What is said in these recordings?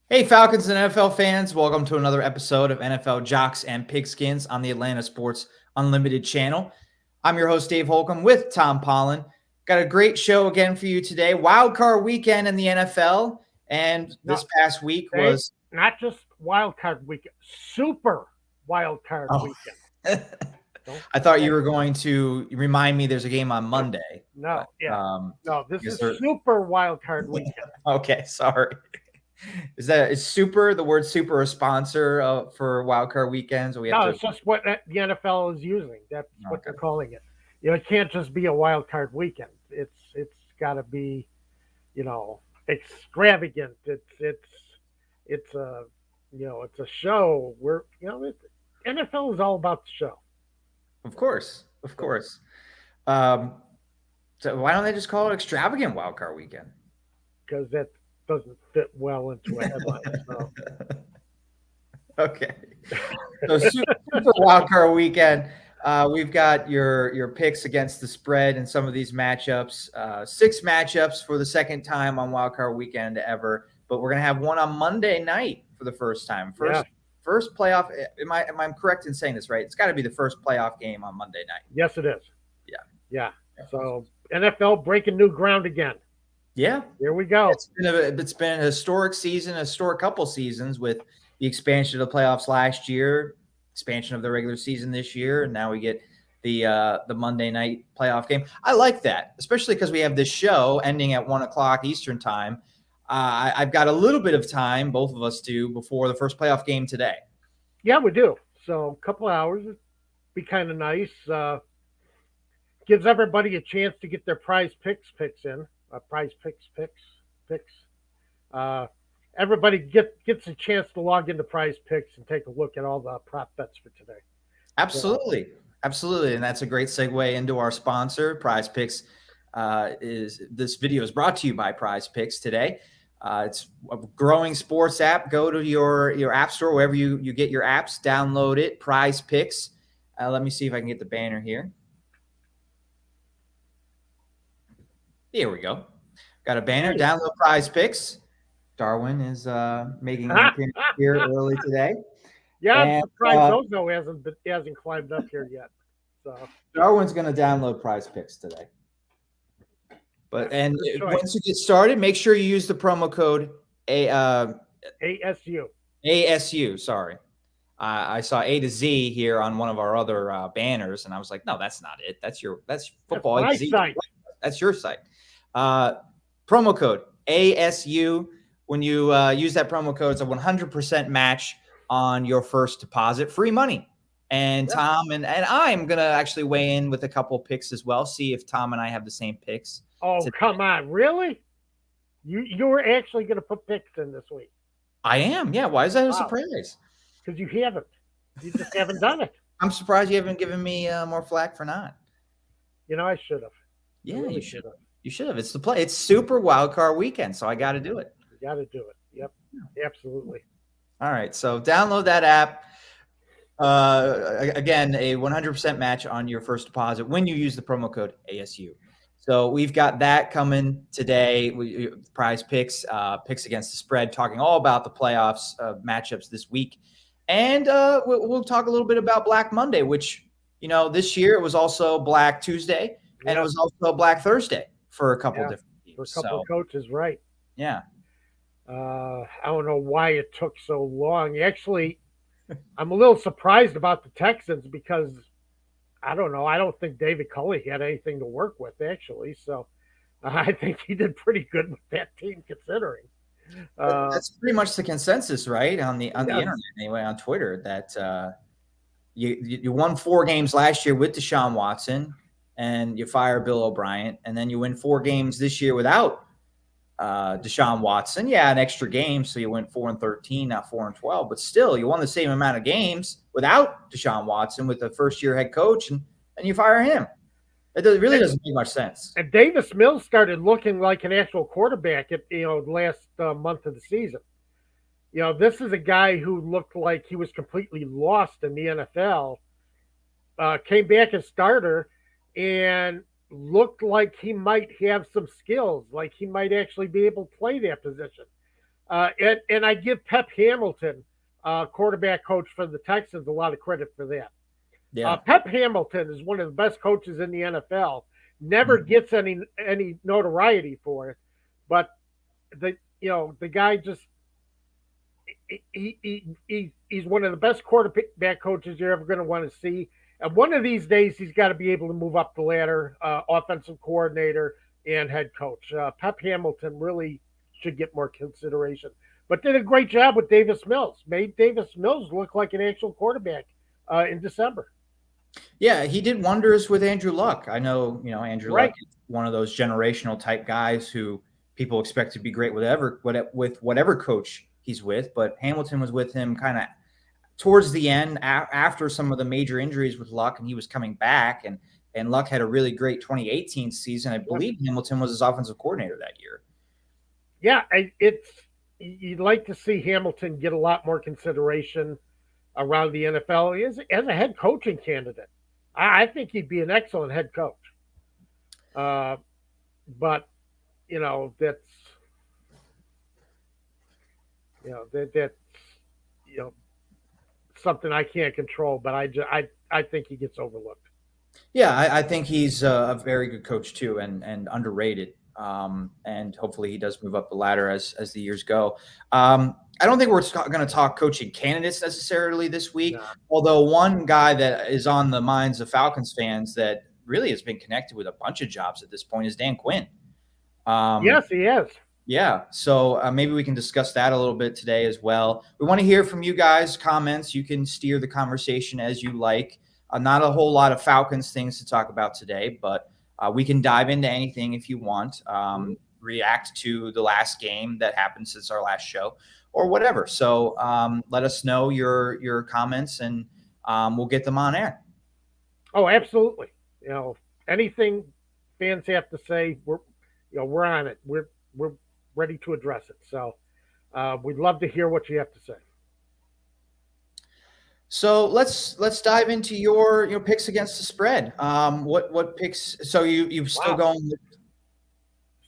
Hey, Falcons and NFL fans, welcome to another episode of NFL Jocks and Pigskins on the Atlanta Sports Unlimited channel. I'm your host, Dave Holcomb, with Tom Pollen. Got a great show again for you today. Wild card weekend in the NFL, and No, this past week Dave, was not just wild card weekend, super wild card oh, weekend. Don't I thought you forget. were going to remind me there's a game on Monday, but No, yeah, no. I This guess is super wild card weekend okay, sorry. Is super the word super a sponsor for wild card weekends? Or we have No, to it's just what the NFL is using. That's what okay. they're calling it. It can't just be a wild card weekend. It's got to be, extravagant. It's a it's a show where NFL is all about the show. Of course, of So course. So why don't they just call it extravagant wildcard weekend? because that doesn't fit well into a headline. So Okay. So super wildcard weekend. We've got your picks against the spread in some of these matchups. 6 matchups for the second time on wildcard weekend ever, but we're gonna have one on Monday night for the first time. yeah, First playoff. Am I correct in saying this right? It's got to be the first playoff game on Monday night. yes, it is. Yeah. Yeah. So NFL breaking new ground again. Yeah. Here we go. It's been a historic season, a historic couple seasons with the expansion of the playoffs last year, expansion of the regular season this year, and now we get the Monday night playoff game. I like that, especially because we have this show ending at 1:00 Eastern time. I've got a little bit of time, both of us do, before the first playoff game today. Yeah, we do. So a couple hours would be kind of nice. Gives everybody a chance to get their prize picks in. Prize picks. Uh, Everybody gets a chance to log into prize picks and take a look at all the prop bets for today. So, Absolutely. Absolutely. And that's a great segue into our sponsor, Prize Picks. This video is brought to you by Prize Picks today. It's a growing sports app. Go to your app store, wherever you get your apps, download it, Prize Picks. Let me see if I can get the banner here. Here we go. Got a banner. nice. Download Prize Picks. Darwin is making an appearance here early today. Yeah, I'm And surprised Ozo hasn't climbed up here yet. So Darwin's going to download Prize Picks today. But once you get started, make sure you use the promo code ASU. ASU. Sorry, I saw A to Z here on one of our other banners, and I was like, no, that's not it. That's football. That's my site. That's your site. Promo code ASU. When you use that promo code, it's a 100% match on your first deposit, free money. And Tom and I'm going to actually weigh in with a couple picks as well, see if Tom and I have the same picks. Oh, today. Come on. Really? You were actually going to put picks in this week? I am. Yeah. Why is that a surprise? Because you haven't. You just haven't done it. I'm surprised you haven't given me more flack for not. I should have. Yeah, really you should have. You should have. It's the play. It's super wild card weekend, so I got to do it. You got to do it. Yep. Absolutely. All right. So download that app. Again, a 100% match on your first deposit when you use the promo code ASU. So we've got that coming today. Prize picks, picks against the spread, talking all about the playoffs matchups this week. And we'll talk a little bit about Black Monday, which, this year it was also Black Tuesday and it was also Black Thursday for a couple different teams. For a couple of coaches, right. Yeah. I don't know why it took so long. Actually, I'm a little surprised about the Texans because I don't know. I don't think David Culley had anything to work with, actually. So I think he did pretty good with that team, considering. That's pretty much the consensus, right? On the internet, anyway, on Twitter, that you won 4 games last year with Deshaun Watson, and you fire Bill O'Brien, and then you win 4 games this year without Deshaun Watson. Yeah, an extra game, so you went 4-13, not 4-12, but still, you won the same amount of games without Deshaun Watson with the first-year head coach, and you fire him. It really doesn't make much sense. And Davis Mills started looking like an actual quarterback at the last month of the season. This is a guy who looked like he was completely lost in the NFL. Came back as starter and looked like he might have some skills, like he might actually be able to play that position. And I give Pep Hamilton, quarterback coach for the Texans, a lot of credit for that. Yeah. Pep Hamilton is one of the best coaches in the NFL. Never Mhm. gets any notoriety for it, but the guy just he's one of the best quarterback coaches you're ever going to want to see. And one of these days, he's got to be able to move up the ladder, offensive coordinator and head coach. Pep Hamilton really should get more consideration, but did a great job with Davis Mills. Made Davis Mills look like an actual quarterback in December. Yeah, he did wonders with Andrew Luck. I know, Andrew Luck Right. is one of those generational type guys who people expect to be great with whatever coach he's with. But Hamilton was with him kind of towards the end after some of the major injuries with Luck, and he was coming back. And Luck had a really great 2018 season. I believe Hamilton was his offensive coordinator that year. Yeah, you'd like to see Hamilton get a lot more consideration around the NFL as a head coaching candidate. I think he'd be an excellent head coach. Uh, but that's that's you know something I can't control. But I think he gets overlooked. Yeah, I think he's a very good coach too, and underrated. And hopefully he does move up the ladder as the years go. I don't think we're going to talk coaching candidates necessarily this week. Nah. Although one guy that is on the minds of Falcons fans that really has been connected with a bunch of jobs at this point is Dan Quinn. Yes, he is. Yeah, so maybe we can discuss that a little bit today as well. We want to hear from you guys, comments. You can steer the conversation as you like. Not a whole lot of Falcons things to talk about today, but we can dive into anything if you want. React to the last game that happened since our last show or whatever. So let us know your comments and we'll get them on air. Oh, absolutely. Anything fans have to say, we're on it. We're ready to address it. So we'd love to hear what you have to say. So let's dive into your picks against the spread. What picks? So you've still going?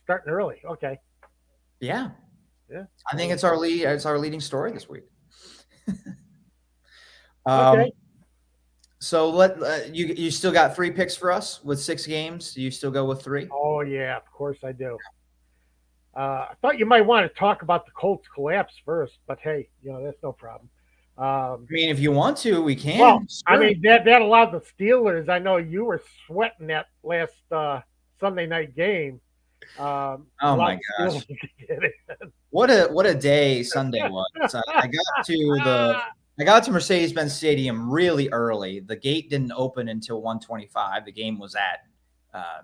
Starting early. Okay. Yeah. Yeah. I think it's our leading story this week. Okay. So you still got 3 picks for us with 6 games. Do you still go with 3? Oh yeah, of course I do. I thought you might want to talk about the Colts collapse first, but hey, that's no problem. I mean, if you want to, we can. Well, sure. I mean that allowed the Steelers. I know you were sweating that last Sunday night game. Oh my gosh! What a day Sunday was. I got to Mercedes-Benz Stadium really early. The gate didn't open until 1:25. The game was at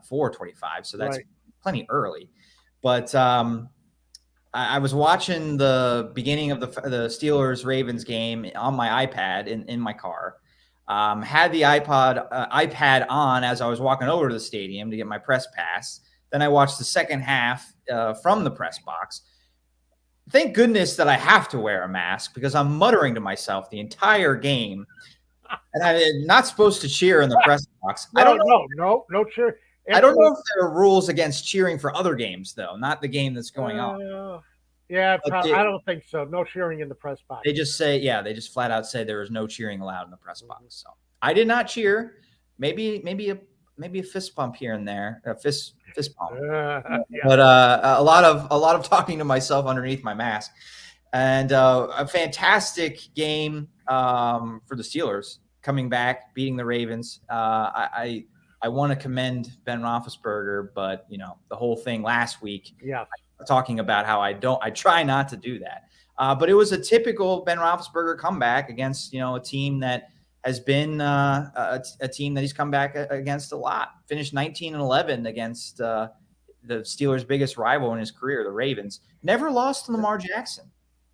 4:25, so that's plenty early. But I was watching the beginning of the Steelers-Ravens game on my iPad in my car. Had the iPad on as I was walking over to the stadium to get my press pass. Then I watched the second half from the press box. Thank goodness that I have to wear a mask because I'm muttering to myself the entire game. And I'm not supposed to cheer in the press box. No, I don't know. No cheer. I don't know if there are rules against cheering for other games, though, not the game that's going on. Yeah, I don't think so. No cheering in the press box. They just say, they just flat out say there is no cheering allowed in the press box. So I did not cheer. Maybe a fist bump here and there, a fist pump. But a lot of talking to myself underneath my mask, and a fantastic game for the Steelers coming back, beating the Ravens. I want to commend Ben Roethlisberger, but the whole thing last week, talking about how I try not to do that. But it was a typical Ben Roethlisberger comeback against a team that has been a team that he's come back against a lot. Finished 19-11 against the Steelers' biggest rival in his career, the Ravens. Never lost to Lamar Jackson,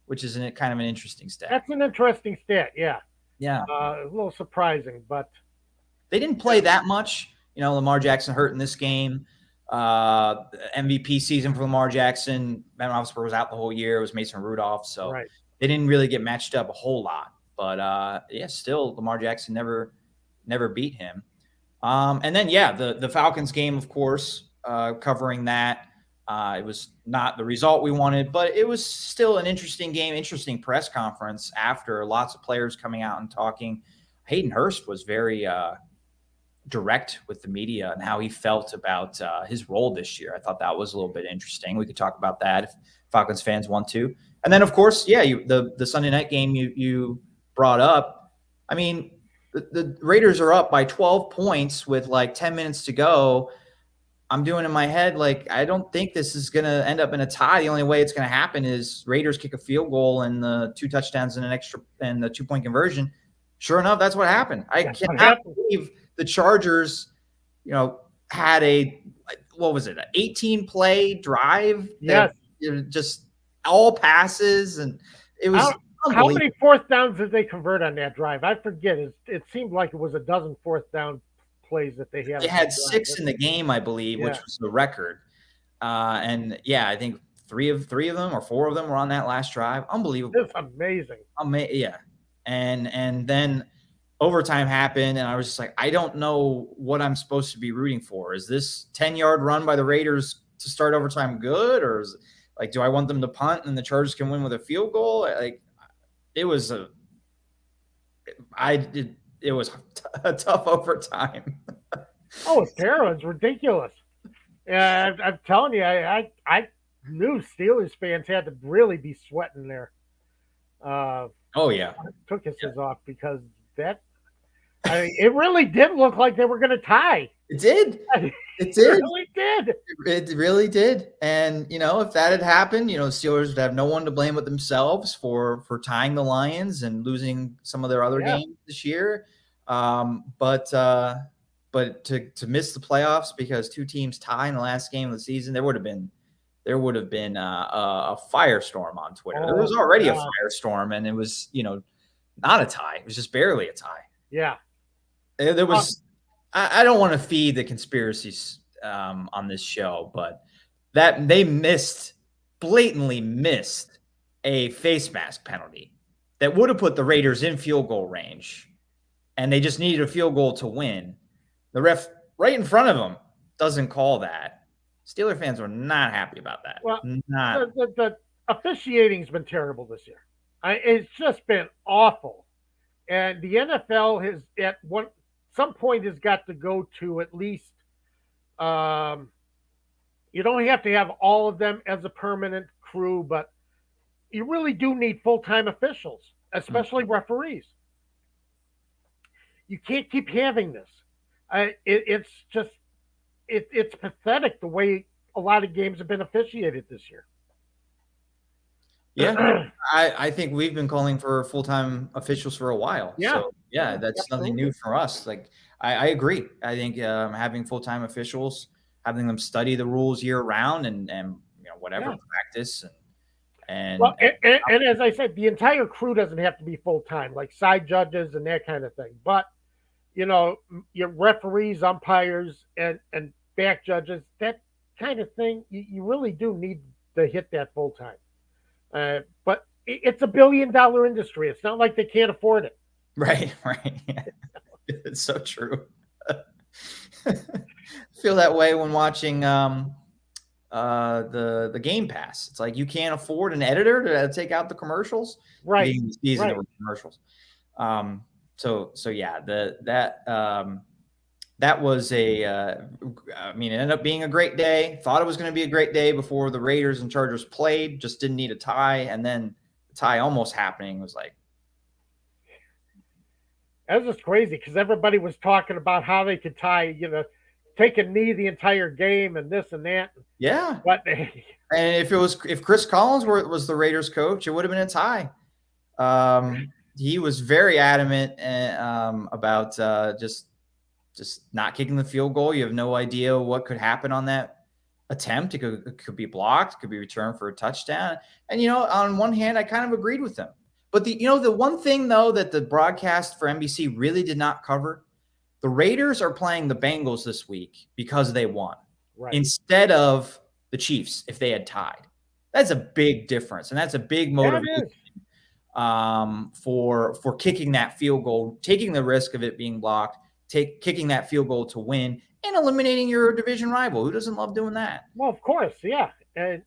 which is kind of an interesting stat. That's an interesting stat, yeah. Yeah. A little surprising, but they didn't play that much. Lamar Jackson hurt in this game. MVP season for Lamar Jackson. Ben Roethlisberger was out the whole year. It was Mason Rudolph, so they didn't really get matched up a whole lot. But still, Lamar Jackson never beat him. And then the Falcons game, of course, covering that. It was not the result we wanted, but it was still an interesting game, interesting press conference after lots of players coming out and talking. Hayden Hurst was very direct with the media and how he felt about his role this year. I thought that was a little bit interesting. We could talk about that if Falcons fans want to. And then, of course, the Sunday night game you brought up. I mean, the Raiders are up by 12 points with like 10 minutes to go. I'm doing in my head, like, I don't think this is going to end up in a tie. The only way it's going to happen is Raiders kick a field goal and the 2 touchdowns and and the 2-point conversion. Sure enough, that's what happened. I cannot believe the Chargers, had an 18 play drive. Yes. Just all passes. And it was how many fourth downs did they convert on that drive? I forget. It seemed like it was a dozen fourth down plays that they had. They had 6 in the game, I believe, which was the record. I think 3 of them or 4 of them were on that last drive. Unbelievable. It's amazing. Yeah. And then overtime happened, and I was just like, I don't know what I'm supposed to be rooting for. Is this 10-yard run by the Raiders to start overtime good, or is like, do I want them to punt and the Chargers can win with a field goal? Like, it was a tough overtime. Oh, it's terrible. It's ridiculous. And I'm telling you, I knew Steelers fans had to really be sweating there. Took his off because it really did look like they were going to tie. It did. It really did. It really did. And, if that had happened, Steelers would have no one to blame but themselves for tying the Lions and losing some of their other games this year. But to miss the playoffs because 2 teams tie in the last game of the season, there would have been a firestorm on Twitter. There was already a firestorm, and it was, not a tie. It was just barely a tie. Yeah. There was, I don't want to feed the conspiracies on this show, but that they blatantly missed a face mask penalty that would have put the Raiders in field goal range, and they just needed a field goal to win. The ref right in front of them doesn't call that. Steeler fans were not happy about that. Well, the officiating's been terrible this year. It's just been awful. And the NFL has some point has got to go to at least you don't have to have all of them as a permanent crew, but you really do need full-time officials, especially referees. You can't keep having this. It's pathetic the way a lot of games have been officiated this year. Yeah, I think we've been calling for full-time officials for a while. Yeah. So, that's nothing new for us. Like, I agree. I think having full-time officials, having them study the rules year-round and whatever practice and as I said, the entire crew doesn't have to be full-time, like side judges and that kind of thing. But your referees, umpires, and back judges, that kind of thing, you really do need to hit that full-time. But it's $1 billion industry. It's not like they can't afford it. Right. Yeah. It's so true. I feel that way when watching the Game Pass. It's like you can't afford an editor to take out the commercials. Right. There were commercials. That was it ended up being a great day. Thought it was going to be a great day before the Raiders and Chargers played. Just didn't need a tie. And then the tie almost happening was like. That was just crazy because everybody was talking about how they could tie, take a knee the entire game and this and that. Yeah. But and if Chris Collins was the Raiders coach, it would have been a tie. He was very adamant about just not kicking the field goal. You have no idea what could happen on that attempt. It could be blocked, it could be returned for a touchdown. And, on one hand, I kind of agreed with them. But the one thing, though, that the broadcast for NBC really did not cover, the Raiders are playing the Bengals this week because they won instead of the Chiefs if they had tied. That's a big difference, and that's a big motivation for kicking that field goal, taking the risk of it being blocked, kicking that field goal to win, and eliminating your division rival. Who doesn't love doing that? Well, of course, yeah. And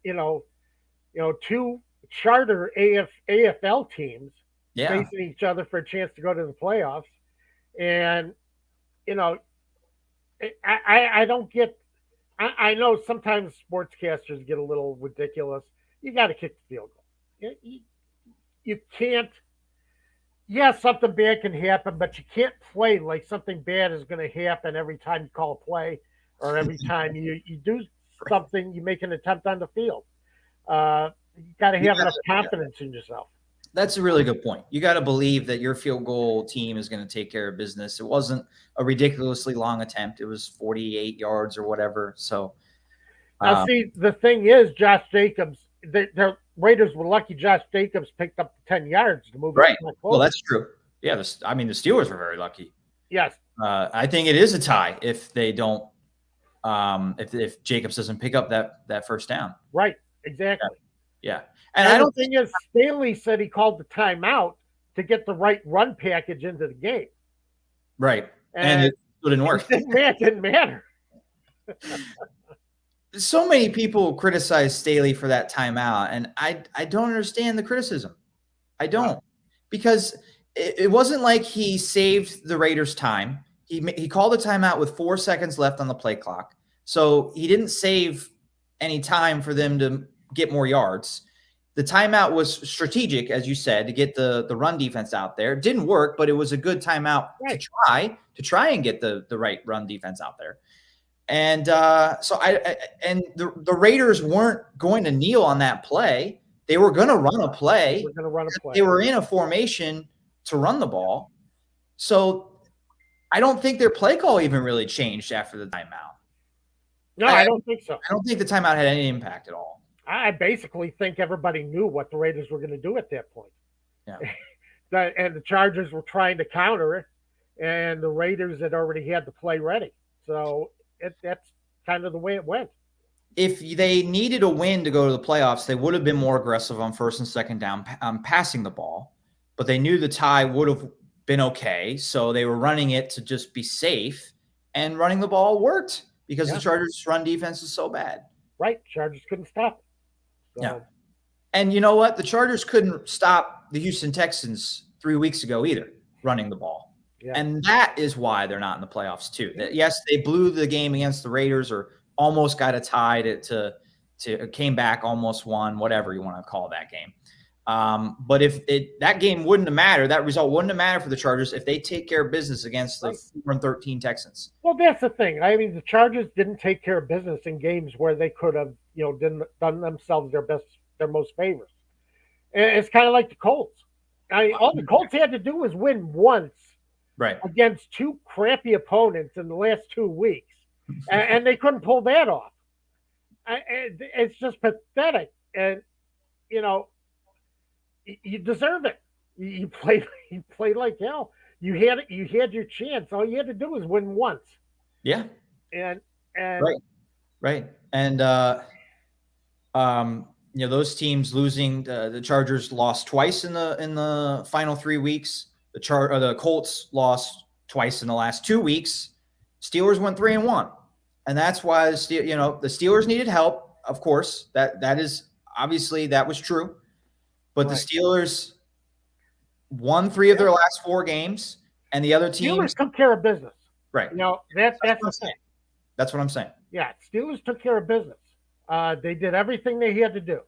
two charter AFL teams facing each other for a chance to go to the playoffs, and I don't get. I know sometimes sportscasters get a little ridiculous. You got to kick the field goal. You can't. Yeah, something bad can happen, but you can't play like something bad is going to happen every time you call a play or every time you do something, you make an attempt on the field. You got to have enough confidence in yourself. That's a really good point. You got to believe that your field goal team is going to take care of business. It wasn't a ridiculously long attempt. It was 48 yards or whatever. So now, see, the thing is, Josh Jacobs, the Raiders were lucky Josh Jacobs picked up 10 yards to move. Right. Well, that's true. Yeah. The Steelers were very lucky. Yes. I think it is a tie if they don't, if Jacobs doesn't pick up that first down. Right. Exactly. Yeah. And I don't think Staley said he called the timeout to get the right run package into the game. Right. And it didn't work. It didn't matter. So many people criticize Staley for that timeout, and I don't understand the criticism. I don't, because it wasn't like he saved the Raiders time. He called a timeout with 4 seconds left on the play clock, so he didn't save any time for them to get more yards. The timeout was strategic, as you said, to get the run defense out there. It didn't work, but it was a good timeout to try and get the right run defense out there. And so the Raiders weren't going to kneel on that play. They were going to run a play. They were in a formation to run the ball. So I don't think their play call even really changed after the timeout. No, I don't think so. I don't think the timeout had any impact at all. I basically think everybody knew what the Raiders were going to do at that point. Yeah. And the Chargers were trying to counter it, and the Raiders had already had the play ready. So that's kind of the way it went. If they needed a win to go to the playoffs, they would have been more aggressive on first and second down, passing the ball. But they knew the tie would have been okay, so they were running it to just be safe, and running the ball worked because the Chargers' run defense is so bad. Right. Chargers couldn't stop it. So. Yeah. And you know what? The Chargers couldn't stop the Houston Texans 3 weeks ago either, running the ball. Yeah. And that is why they're not in the playoffs too. That, yes, they blew the game against the Raiders or almost got a tie to came back, almost won, whatever you want to call that game. But if that game wouldn't have mattered, that result wouldn't have mattered for the Chargers if they take care of business against the 4-13 Texans. Well, that's the thing. I mean, the Chargers didn't take care of business in games where they could have, done themselves their most favors. And it's kind of like the Colts. I mean, all the Colts had to do was win once, against two crappy opponents in the last 2 weeks, and they couldn't pull that off. It's just pathetic, and you deserve it. You played like hell. You had your chance. All you had to do was win once. Yeah. And right. And those teams losing. The Chargers lost twice in the final 3 weeks. The Colts lost twice in the last 2 weeks. Steelers went 3-1, and that's why the Steelers needed help. Of course, that is obviously that was true. But the Steelers won 3 of their last 4 games, and the other teams Steelers took care of business. Right. That's what I'm saying. That's what I'm saying. Yeah, Steelers took care of business. They did everything they had to do.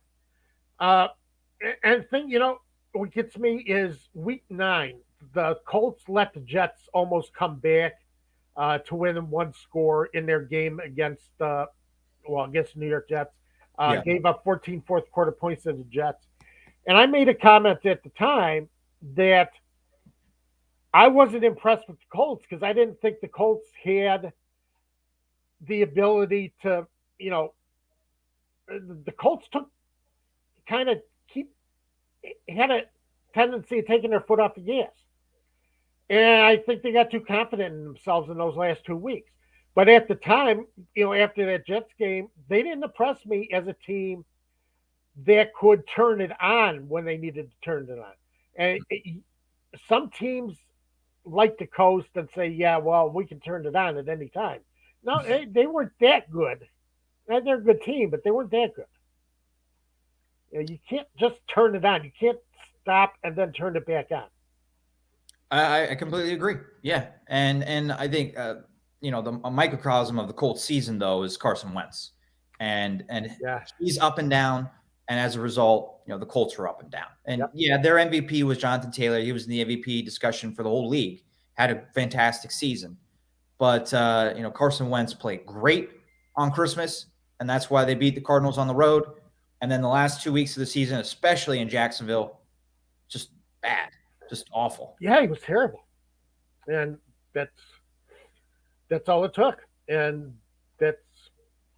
And what gets me is week 9, the Colts let the Jets almost come back to win in 1 score in their game against the New York Jets. Gave up 14 fourth quarter points to the Jets. And I made a comment at the time that I wasn't impressed with the Colts because I didn't think the Colts had the ability to, the Colts had a tendency of taking their foot off the gas. And I think they got too confident in themselves in those last 2 weeks. But at the time, after that Jets game, they didn't impress me as a team that could turn it on when they needed to turn it on. And some teams like to coast and say, yeah, well, we can turn it on at any time. No, they weren't that good. They're a good team, but they weren't that good. You can't just turn it on. You can't stop and then turn it back on. I completely agree. Yeah, and I think the a microcosm of the Colts season though is Carson Wentz, and Yeah. he's up and down, and as a result, the Colts are up and down. And Yep. yeah, their MVP was Jonathan Taylor. He was in the MVP discussion for the whole league. Had a fantastic season, but Carson Wentz played great on Christmas, and that's why they beat the Cardinals on the road. And then the last 2 weeks of the season, especially in Jacksonville, just bad. Just awful. Yeah, he was terrible, and that's all it took. And that's,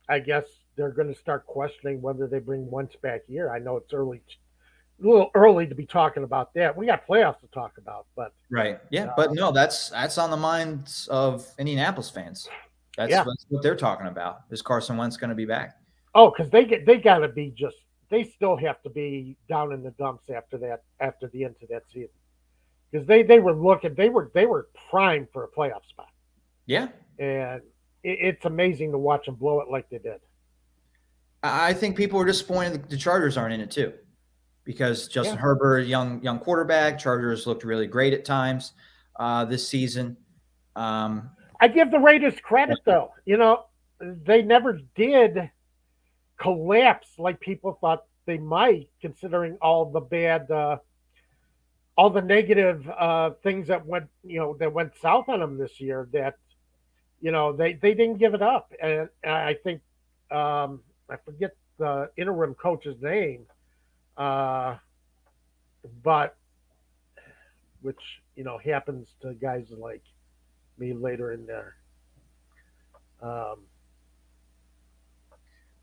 I guess, they're going to start questioning whether they bring Wentz back here. I know it's a little early to be talking about that. We got playoffs to talk about, but right, yeah, but no, that's on the minds of Indianapolis fans. That's what they're talking about. Is Carson Wentz going to be back? Oh, because they got to be they still have to be down in the dumps after the end of that season. Because they were primed for a playoff spot. Yeah, and it's amazing to watch them blow it like they did. I think people are disappointed the Chargers aren't in it too, because Justin Herbert, young quarterback. Chargers looked really great at times this season. I give the Raiders credit though. They never did collapse like people thought they might, considering all the bad. All the negative things that went south on them this year. That they didn't give it up, and I think I forget the interim coach's name, but which happens to guys like me later in there.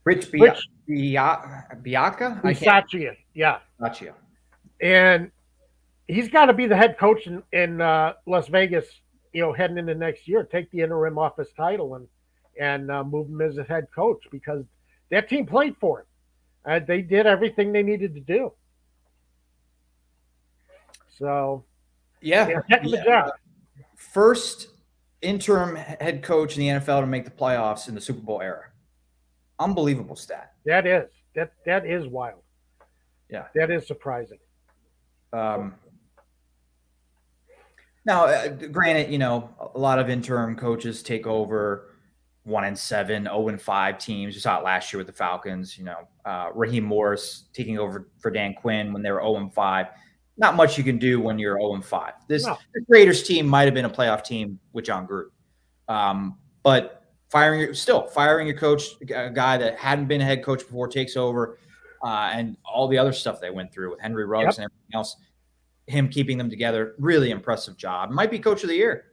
Rich Biaka, Bisaccia, yeah, Gotcha. And he's got to be the head coach in Las Vegas, heading into next year. Take the interim off his title and move him as a head coach, because that team played for him. They did everything they needed to do. So, heck of a job. First interim head coach in the NFL to make the playoffs in the Super Bowl era. Unbelievable stat. That is wild. Yeah, that is surprising. Now, granted, a lot of interim coaches take over 1-7, 0-5 teams. You saw it last year with the Falcons. Raheem Morris taking over for Dan Quinn when they were 0-5. Not much you can do when you're 0-5. This Raiders team might have been a playoff team with John Gruden, but firing your coach, a guy that hadn't been a head coach before, takes over, and all the other stuff they went through with Henry Ruggs and everything else. Him keeping them together, really impressive job. Might be coach of the year.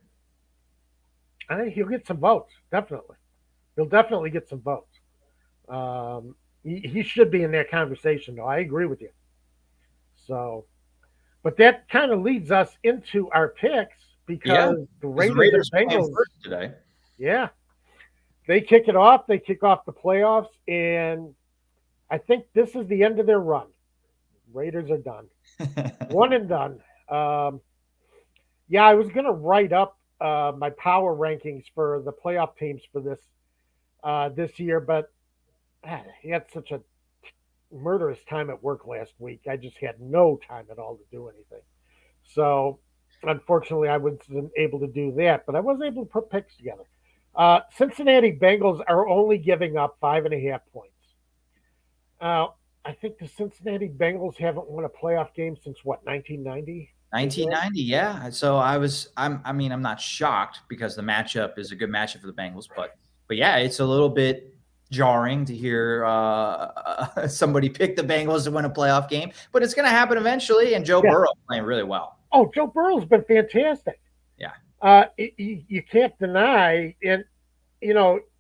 I think he'll get some votes. Definitely, he'll definitely get some votes. He should be in that conversation, though. I agree with you. So, but that kind of leads us into our picks, because the Raiders and Bengals today. Yeah, they kick it off. They kick off the playoffs, and I think this is the end of their run. Raiders are done. One and done. I was going to write up my power rankings for the playoff teams for this year, but he had such a murderous time at work last week. I just had no time at all to do anything. So, unfortunately, I wasn't able to do that, but I was able to put picks together. Cincinnati Bengals are only giving up 5.5 points. I think the Cincinnati Bengals haven't won a playoff game since what, 1990? 1990, yeah. So I'm not shocked, because the matchup is a good matchup for the Bengals, but yeah, it's a little bit jarring to hear somebody pick the Bengals to win a playoff game, but it's going to happen eventually. And Joe Burrow playing really well. Oh, Joe Burrow's been fantastic. Yeah. You can't deny, and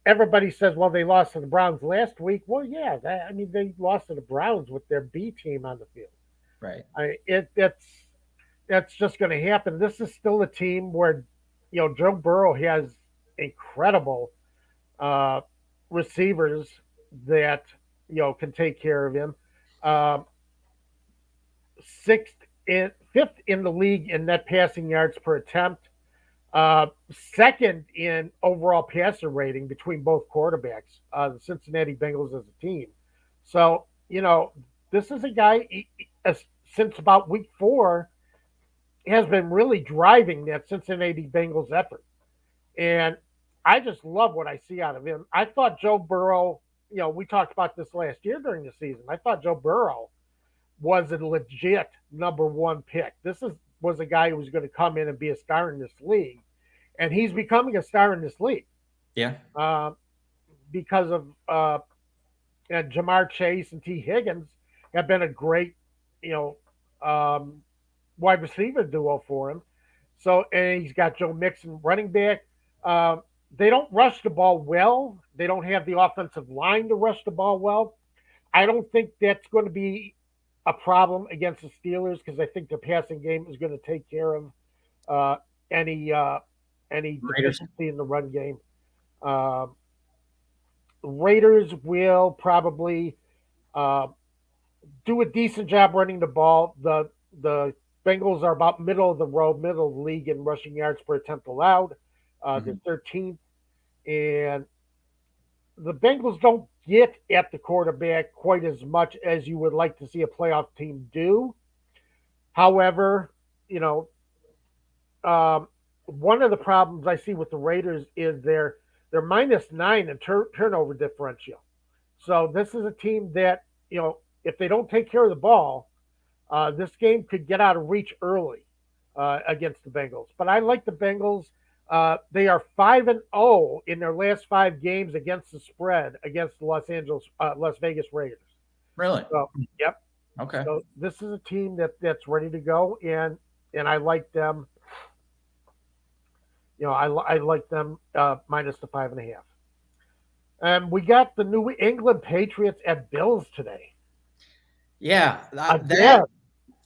everybody says, well, they lost to the Browns last week. Well, yeah, they lost to the Browns with their B team on the field. Right. That's just going to happen. This is still a team where, Joe Burrow has incredible receivers that, can take care of him. Fifth in the league in net passing yards per attempt. Second in overall passer rating between both quarterbacks, the Cincinnati Bengals as a team. So, this is a guy, since about week 4, has been really driving that Cincinnati Bengals effort. And I just love what I see out of him. I thought Joe Burrow, we talked about this last year during the season. I thought Joe Burrow was a legit number 1 pick. Was a guy who was going to come in and be a star in this league. And he's becoming a star in this league. Yeah. Because of Jamar Chase and T. Higgins have been a great, wide receiver duo for him. So, and he's got Joe Mixon running back. They don't rush the ball well. They don't have the offensive line to rush the ball well. I don't think that's going to be a problem against the Steelers because I think the passing game is going to take care of any deficiency in the run game. Raiders will probably do a decent job running the ball. The Bengals are about middle of the road, middle of the league in rushing yards per attempt allowed. They're 13th. And the Bengals don't get at the quarterback quite as much as you would like to see a playoff team do. However, one of the problems I see with the Raiders is they're -9 in turnover differential. So this is a team that, if they don't take care of the ball, this game could get out of reach early against the Bengals. But I like the Bengals. They are 5-0 in their last 5 games against the spread against the Las Vegas Raiders. Really? So, yep. Okay. So this is a team that's ready to go, and I like them. I like them minus the 5.5. And we got the New England Patriots at Bills today. Yeah,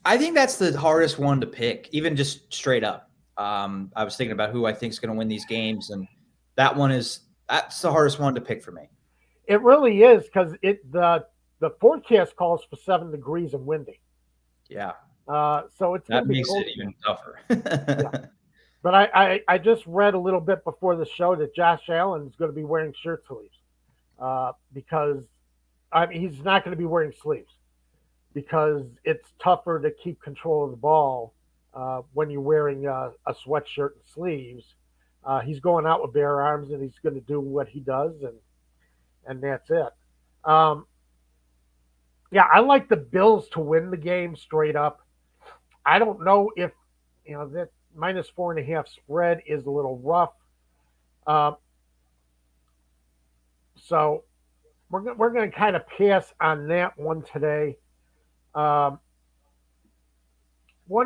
I think that's the hardest one to pick, even just straight up. I was thinking about who I think is going to win these games, and that's the hardest one to pick for me. It really is because the forecast calls for 7 degrees and windy. Yeah. So that makes it even tougher. Yeah. But I just read a little bit before the show that Josh Allen is going to be wearing shirt sleeves because he's not going to be wearing sleeves because it's tougher to keep control of the ball when you're wearing a sweatshirt and sleeves. He's going out with bare arms and he's going to do what he does, and that's it. Yeah, I like the Bills to win the game straight up. I don't know if that -4.5 spread is a little rough. So we're going to kind of pass on that one today. One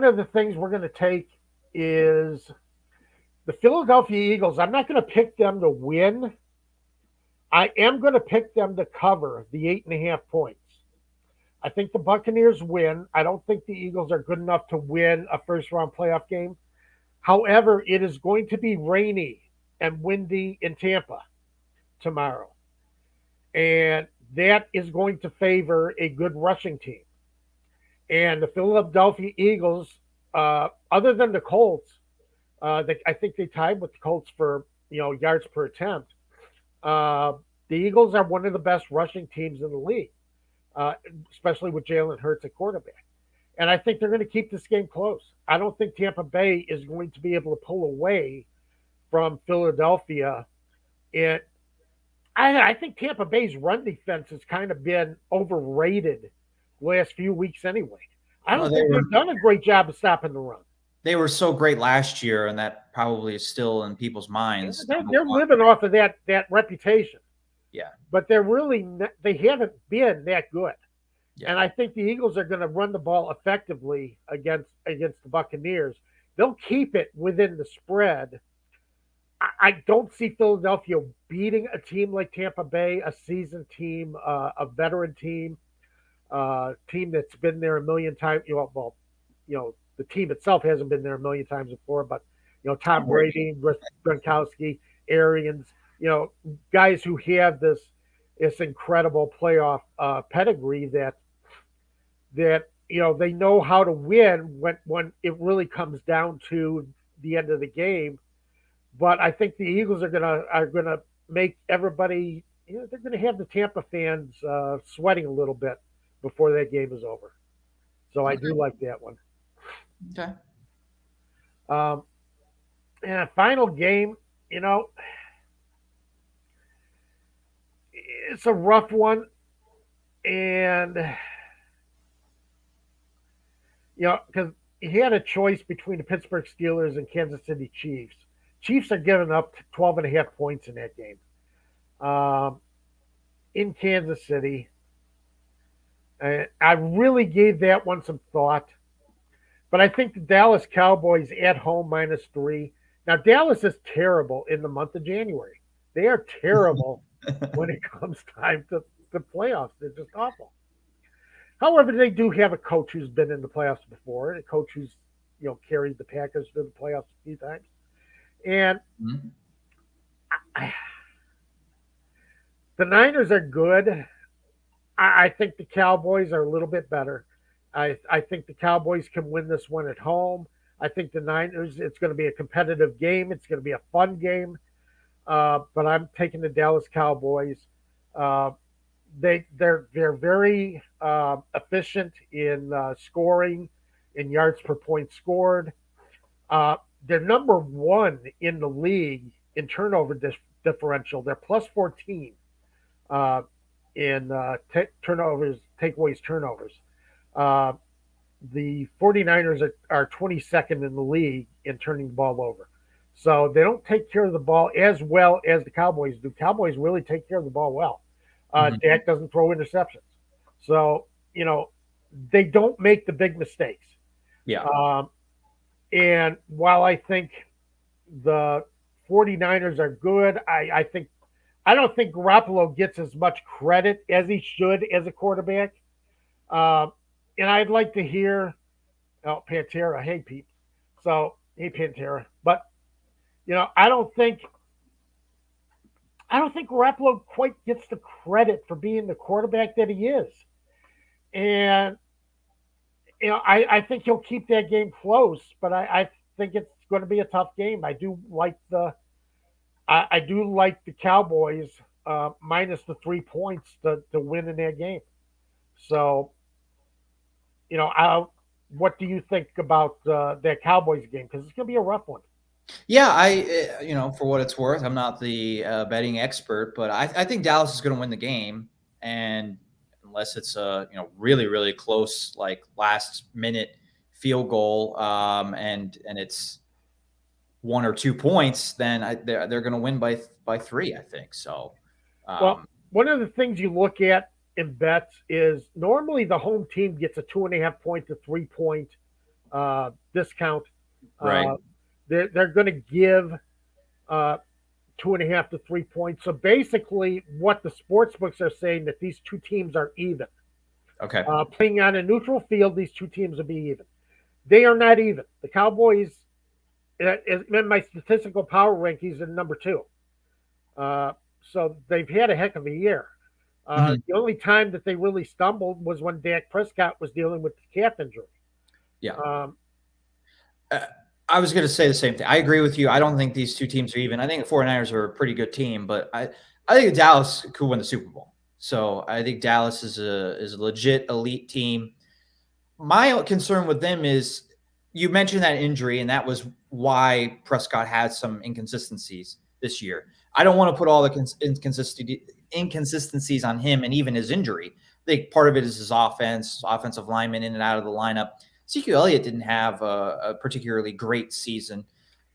of the things we're going to take is the Philadelphia Eagles. I'm not going to pick them to win. I am going to pick them to cover the 8.5 points. I think the Buccaneers win. I don't think the Eagles are good enough to win a first-round playoff game. However, it is going to be rainy and windy in Tampa tomorrow. And that is going to favor a good rushing team. And the Philadelphia Eagles, other than the Colts, I think they tied with the Colts for yards per attempt. The Eagles are one of the best rushing teams in the league, especially with Jalen Hurts at quarterback. And I think they're going to keep this game close. I don't think Tampa Bay is going to be able to pull away from Philadelphia. And I think Tampa Bay's run defense has kind of been overrated the last few weeks anyway. I don't think they've done a great job of stopping the run. They were so great last year, and that probably is still in people's minds. They're living off of that reputation. Yeah. But they haven't been that good. Yeah. And I think the Eagles are going to run the ball effectively against the Buccaneers. They'll keep it within the spread. I don't see Philadelphia beating a team like Tampa Bay, a seasoned team, a veteran team, team that's been there a million times. The team itself hasn't been there a million times before, but Tom Brady, Gronkowski, Arians, guys who have this incredible playoff pedigree that they know how to win when it really comes down to the end of the game. but I think the Eagles are gonna make everybody. They're gonna have the Tampa fans sweating a little bit before that game is over. So I do Okay. like that one. Okay. Um, and a final game, you know, it's a rough one, and because he had a choice between the Pittsburgh Steelers and Kansas City Chiefs. Chiefs are giving up 12 and a half points in that game. Um, in Kansas City, I really gave that one some thought, but I think the Dallas Cowboys at home -3. Now, Dallas is terrible in the month of January. They are terrible when it comes time to the playoffs. They're just awful. However, they do have a coach who's been in the playoffs before, a coach who's carried the Packers to the playoffs a few times. And Mhm. I, the Niners are good. I think the Cowboys are a little bit better. I think the Cowboys can win this one at home. I think the Niners, it's going to be a competitive game. It's going to be a fun game. But I'm taking the Dallas Cowboys. Uh, they're very efficient in scoring, in yards per point scored. Uh, they're number one in the league in turnover differential. They're plus 14 uh, in turnovers, takeaways, turnovers. Uh, the 49ers are 22nd in the league in turning the ball over. So they don't take care of the ball as well as the Cowboys do. Cowboys really take care of the ball well. Mhm. Dak doesn't throw interceptions. So, they don't make the big mistakes. Yeah. Um, and while I think the 49ers are good, I don't think Garoppolo gets as much credit as he should as a quarterback. Um, and I'd like to hear, oh, Pantera, hey Pete. So hey Pantera, but you know I don't think Garoppolo quite gets the credit for being the quarterback that he is, and I think he'll keep that game close, but I think it's going to be a tough game. I do like the Cowboys minus the 3 points to win in that game. So what do you think about that Cowboys game? Because it's going to be a rough one. Yeah, for what it's worth, I'm not the betting expert, but I think Dallas is going to win the game, and unless it's a really really close like last minute field goal, and it's 1 or 2 points, then they're going to win by three, I think. So, Well, um, one of the things you look at in bets is normally the home team gets a 2.5 point to 3 point discount. right, Uh, they're going to give uh, 2.5 to 3 points. So basically, what the sports books are saying that these two teams are even. okay, Playing on a neutral field, these two teams will be even. They are not even. The Cowboys, in my statistical power rankings, are number two. Uh, so they've had a heck of a year. Mhm. The only time that they really stumbled was when Dak Prescott was dealing with the calf injury. Yeah. Um, Uh, I was going to say the same thing. I agree with you. I don't think these two teams are even. I think the 49ers are a pretty good team, but I think Dallas could win the Super Bowl. So I think Dallas is a legit elite team. My concern with them is you mentioned that injury, and that was why Prescott had some inconsistencies this year. I don't want to put all the inconsistencies on him and even his injury. I think part of it is his offensive lineman in and out of the lineup. Ezekiel Elliott didn't have a particularly great season.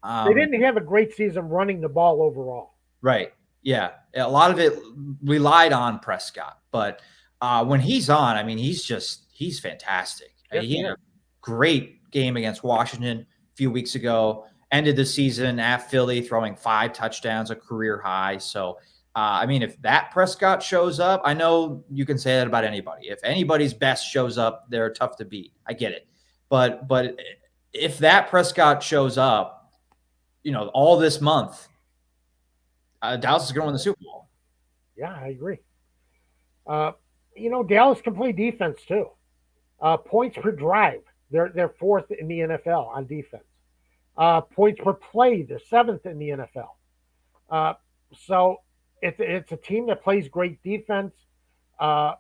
they Um, didn't have a great season running the ball overall. Right. Yeah. A lot of it relied on Prescott, but when he's on, I mean, he's fantastic. Yes, He he had is. a great game against Washington a few weeks ago. Ended the season at Philly, throwing 5 touchdowns, a career high. So, I mean, if that Prescott shows up, I know you can say that about anybody. If anybody's best shows up, they're tough to beat. I get it, but if that Prescott shows up, all this month, Dallas is going to win the Super Bowl. Yeah, I agree. Uh, Dallas can play defense too. Points per drive, they're fourth in the NFL on defense. Points per play, they're seventh in the NFL. So it's a team that plays great defense. Uh,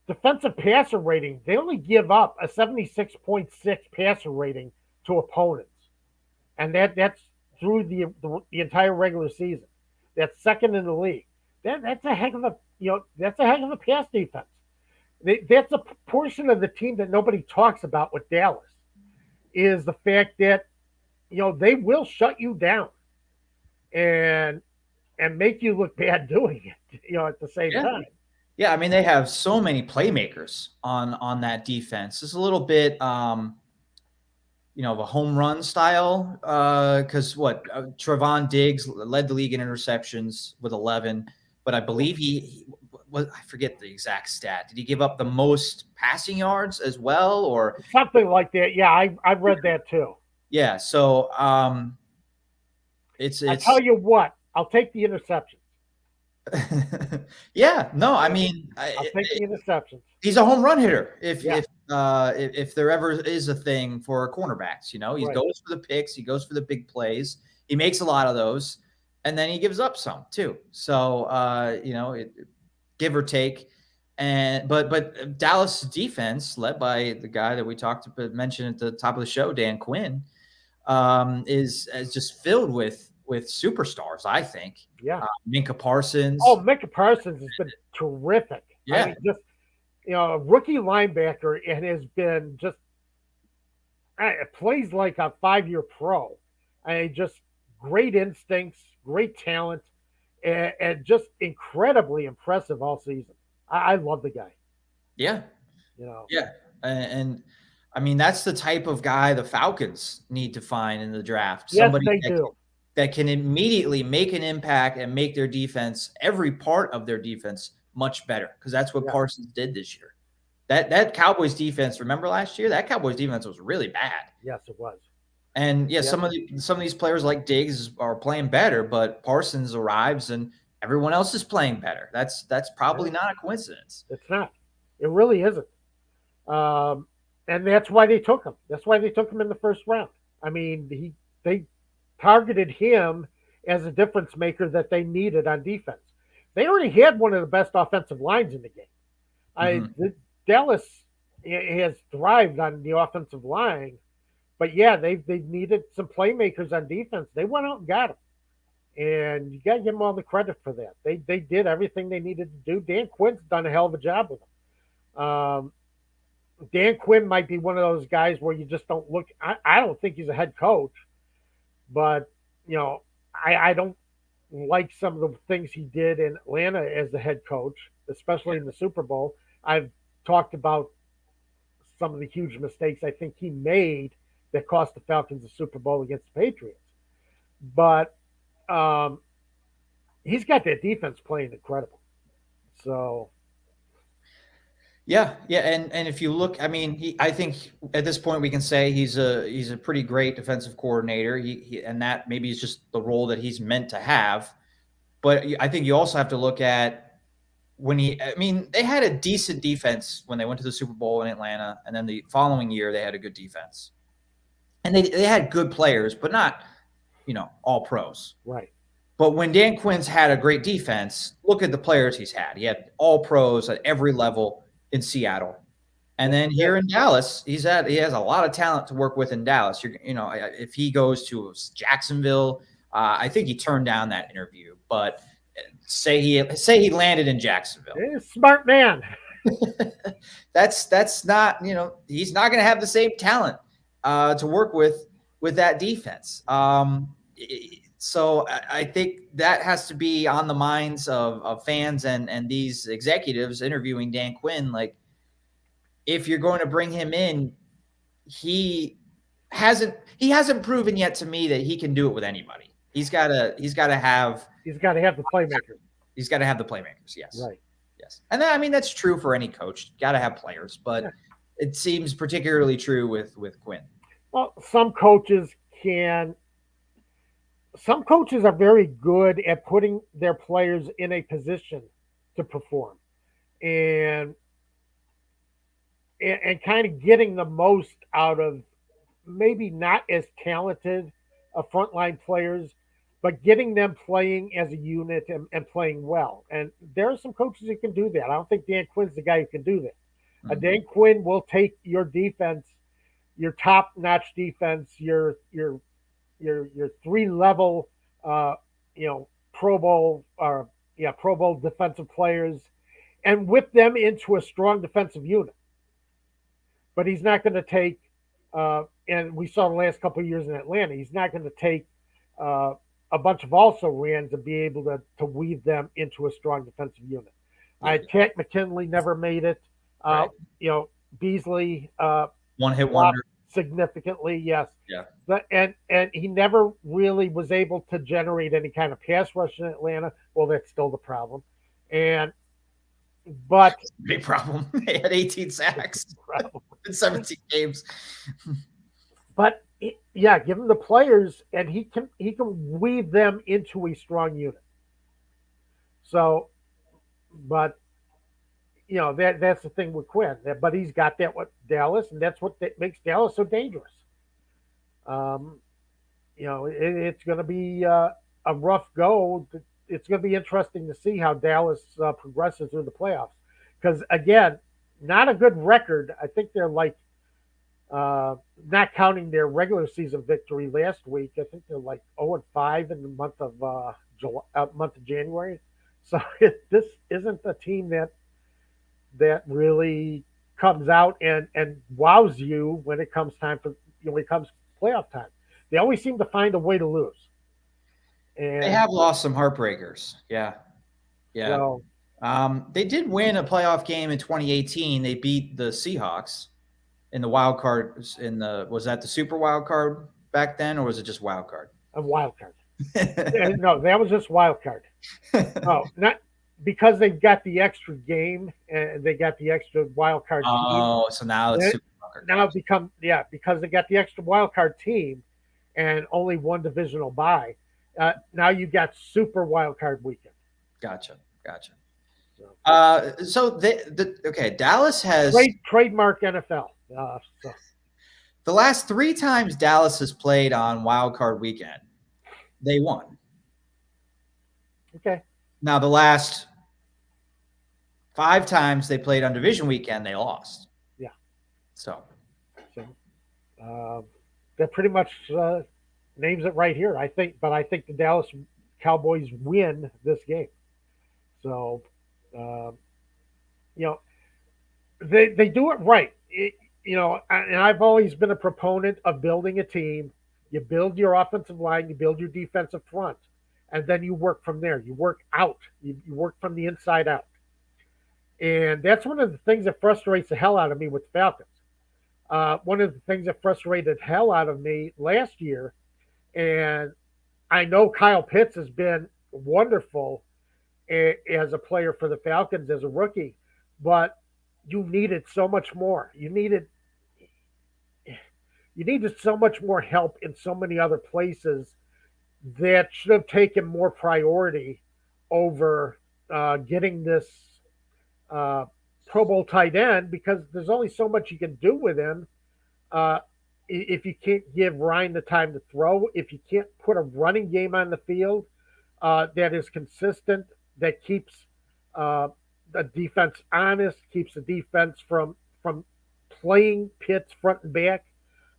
Defensive passer rating, they only give up a 76.6 passer rating to opponents. And that's through the entire regular season. That's second in the league. That's a heck of a that's a heck of a pass defense. That's a portion of the team that nobody talks about with Dallas is the fact that they will shut you down and make you look bad doing it. At the same time. Yeah, I mean they have so many playmakers on that defense. It's a little bit of a home run style because Trevon Diggs led the league in interceptions with 11, but I believe he was, I forget the exact stat. Did he give up the most passing yards as well, or something like that? Yeah, I've read that too. Yeah, so it's. I tell you what, I'll take the interceptions. Yeah, no, I mean, I'll take the interceptions. He's a home run hitter. If there ever is a thing for cornerbacks, he goes for the picks, he goes for the big plays, he makes a lot of those, and then he gives up some too. So give or take. But Dallas defense, led by the guy that we mentioned at the top of the show, Dan Quinn, is just filled with superstars, I think. Yeah. Minka Parsons. Oh, Minka Parsons has been terrific. Yeah. I mean, just a rookie linebacker and has been just plays like a 5-year pro. I mean, just great instincts, great talent, and just incredibly impressive all season. I love the guy. Yeah. Yeah. And I mean, that's the type of guy the Falcons need to find in the draft. Yes, they do. That can immediately make an impact and make their defense, every part of their defense, much better, because that's what Parsons did this year. That Cowboys defense, remember last year? That Cowboys defense was really bad. Yes, it was. And some of these players like Diggs are playing better, but Parsons arrives and everyone else is playing better. That's probably not a coincidence. It's not. It really isn't. And that's why they took him. That's why they took him in the first round. I mean, they targeted him as a difference maker that they needed on defense. They already had one of the best offensive lines in the game. Dallas has thrived on the offensive line, but they needed some playmakers on defense. They went out and got them, and you got to give them all the credit for that. They did everything they needed to do. Dan Quinn's done a hell of a job with them. Dan Quinn might be one of those guys where you just don't look. I don't think he's a head coach. But, I don't like some of the things he did in Atlanta as the head coach, especially in the Super Bowl. I've talked about some of the huge mistakes I think he made that cost the Falcons the Super Bowl against the Patriots. But he's got that defense playing incredible. So. Yeah, and if you look, I mean, I think at this point we can say he's a pretty great defensive coordinator. He and that maybe is just the role that he's meant to have. But I think you also have to look at they had a decent defense when they went to the Super Bowl in Atlanta, and then the following year they had a good defense, and they had good players, but not all pros. Right. But when Dan Quinn's had a great defense, look at the players he's had. He had all pros at every level in Seattle. And then here in Dallas, he has a lot of talent to work with in Dallas. If he goes to Jacksonville, I think he turned down that interview, but say he landed in Jacksonville. He's a smart man. That's not, he's not going to have the same talent to work with that defense. So I think that has to be on the minds of fans and these executives interviewing Dan Quinn. Like, if you're going to bring him in, he hasn't proven yet to me that he can do it with anybody. He's got to have the playmakers. He's got to have the playmakers. Yes. Right. Yes. And that's true for any coach. Got to have players, but it seems particularly true with Quinn. Well, some coaches are very good at putting their players in a position to perform and kind of getting the most out of maybe not as talented frontline players, but getting them playing as a unit and playing well. And there are some coaches who can do that. I don't think Dan Quinn's the guy who can do that. Dan Quinn will take your defense, your top-notch defense, your 3-level, Pro Bowl Pro Bowl defensive players, and whip them into a strong defensive unit. But he's not going to take, and we saw the last couple of years in Atlanta, he's not going to take a bunch of also-rans and be able to weave them into a strong defensive unit. Cat McKinley never made it. Right. Beasley one-hit wonder significantly, yes. Yeah. But and he never really was able to generate any kind of pass rush in Atlanta. Well, that's still the problem. But big problem. They had 18 sacks in 17 games. But yeah, give him the players, and he can weave them into a strong unit. So, but that's the thing with Quinn. But he's got that with Dallas, and that's what makes Dallas so dangerous. It's going to be a rough go. It's going to be interesting to see how Dallas progresses through the playoffs. Because, again, not a good record. I think they're like, not counting their regular season victory last week, I think they're like 0-5 in the month of January. So this isn't a team that really comes out and wows you when it comes time for when it comes playoff time. They always seem to find a way to lose. And they have lost some heartbreakers. Yeah. So, they did win a playoff game in 2018. They beat the Seahawks in the wild card. Was that the super wild card back then, or was it just wild card? A wild card. No, that was just wild card. Oh, not because they got the extra game and they got the extra wild card team. Oh, so now it's super wild card. Now because they got the extra wild card team and only one divisional bye. Now you got super wild card weekend. Gotcha. So Dallas has trademark NFL. The last 3 times Dallas has played on wild card weekend, they won. Okay. Now the last 5 times they played on division weekend, they lost. Yeah. So that pretty much names it right here. I think the Dallas Cowboys win this game. So, they do it right. And I've always been a proponent of building a team. You build your offensive line, you build your defensive front, and then you work from there. You work out. You work from the inside out. And that's one of the things that frustrates the hell out of me with the Falcons. One of the things that frustrated the hell out of me last year, and I know Kyle Pitts has been wonderful as a player for the Falcons as a rookie, but you needed so much more. You needed so much more help in so many other places that should have taken more priority over getting this Pro Bowl tight end, because there's only so much you can do with him if you can't give Ryan the time to throw, if you can't put a running game on the field that is consistent, that keeps the defense honest, keeps the defense from playing Pitts front and back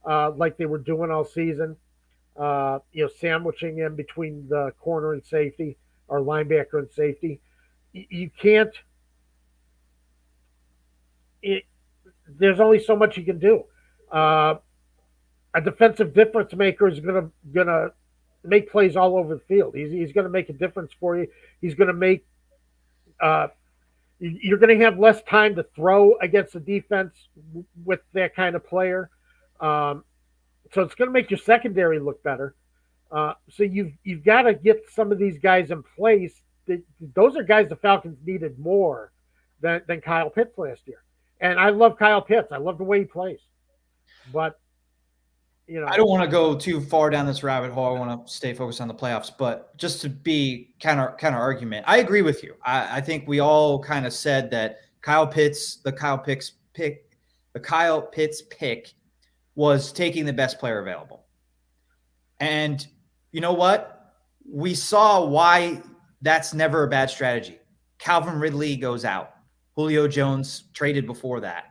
like they were doing all season, sandwiching him between the corner and safety, or linebacker and safety. You can't. There's only so much you can do. A defensive difference maker is gonna make plays all over the field. He's going to make a difference for you. He's going to make you're going to have less time to throw against the defense with that kind of player. So it's going to make your secondary look better. So you've got to get some of these guys in place. Those are guys the Falcons needed more than Kyle Pitts last year. And I love Kyle Pitts. I love the way he plays. But I don't want to go too far down this rabbit hole. I want to stay focused on the playoffs, but just to be counter argument, I agree with you. I think we all kind of said that the Kyle Pitts pick was taking the best player available. And you know what? We saw why that's never a bad strategy. Calvin Ridley goes out. Julio Jones traded before that.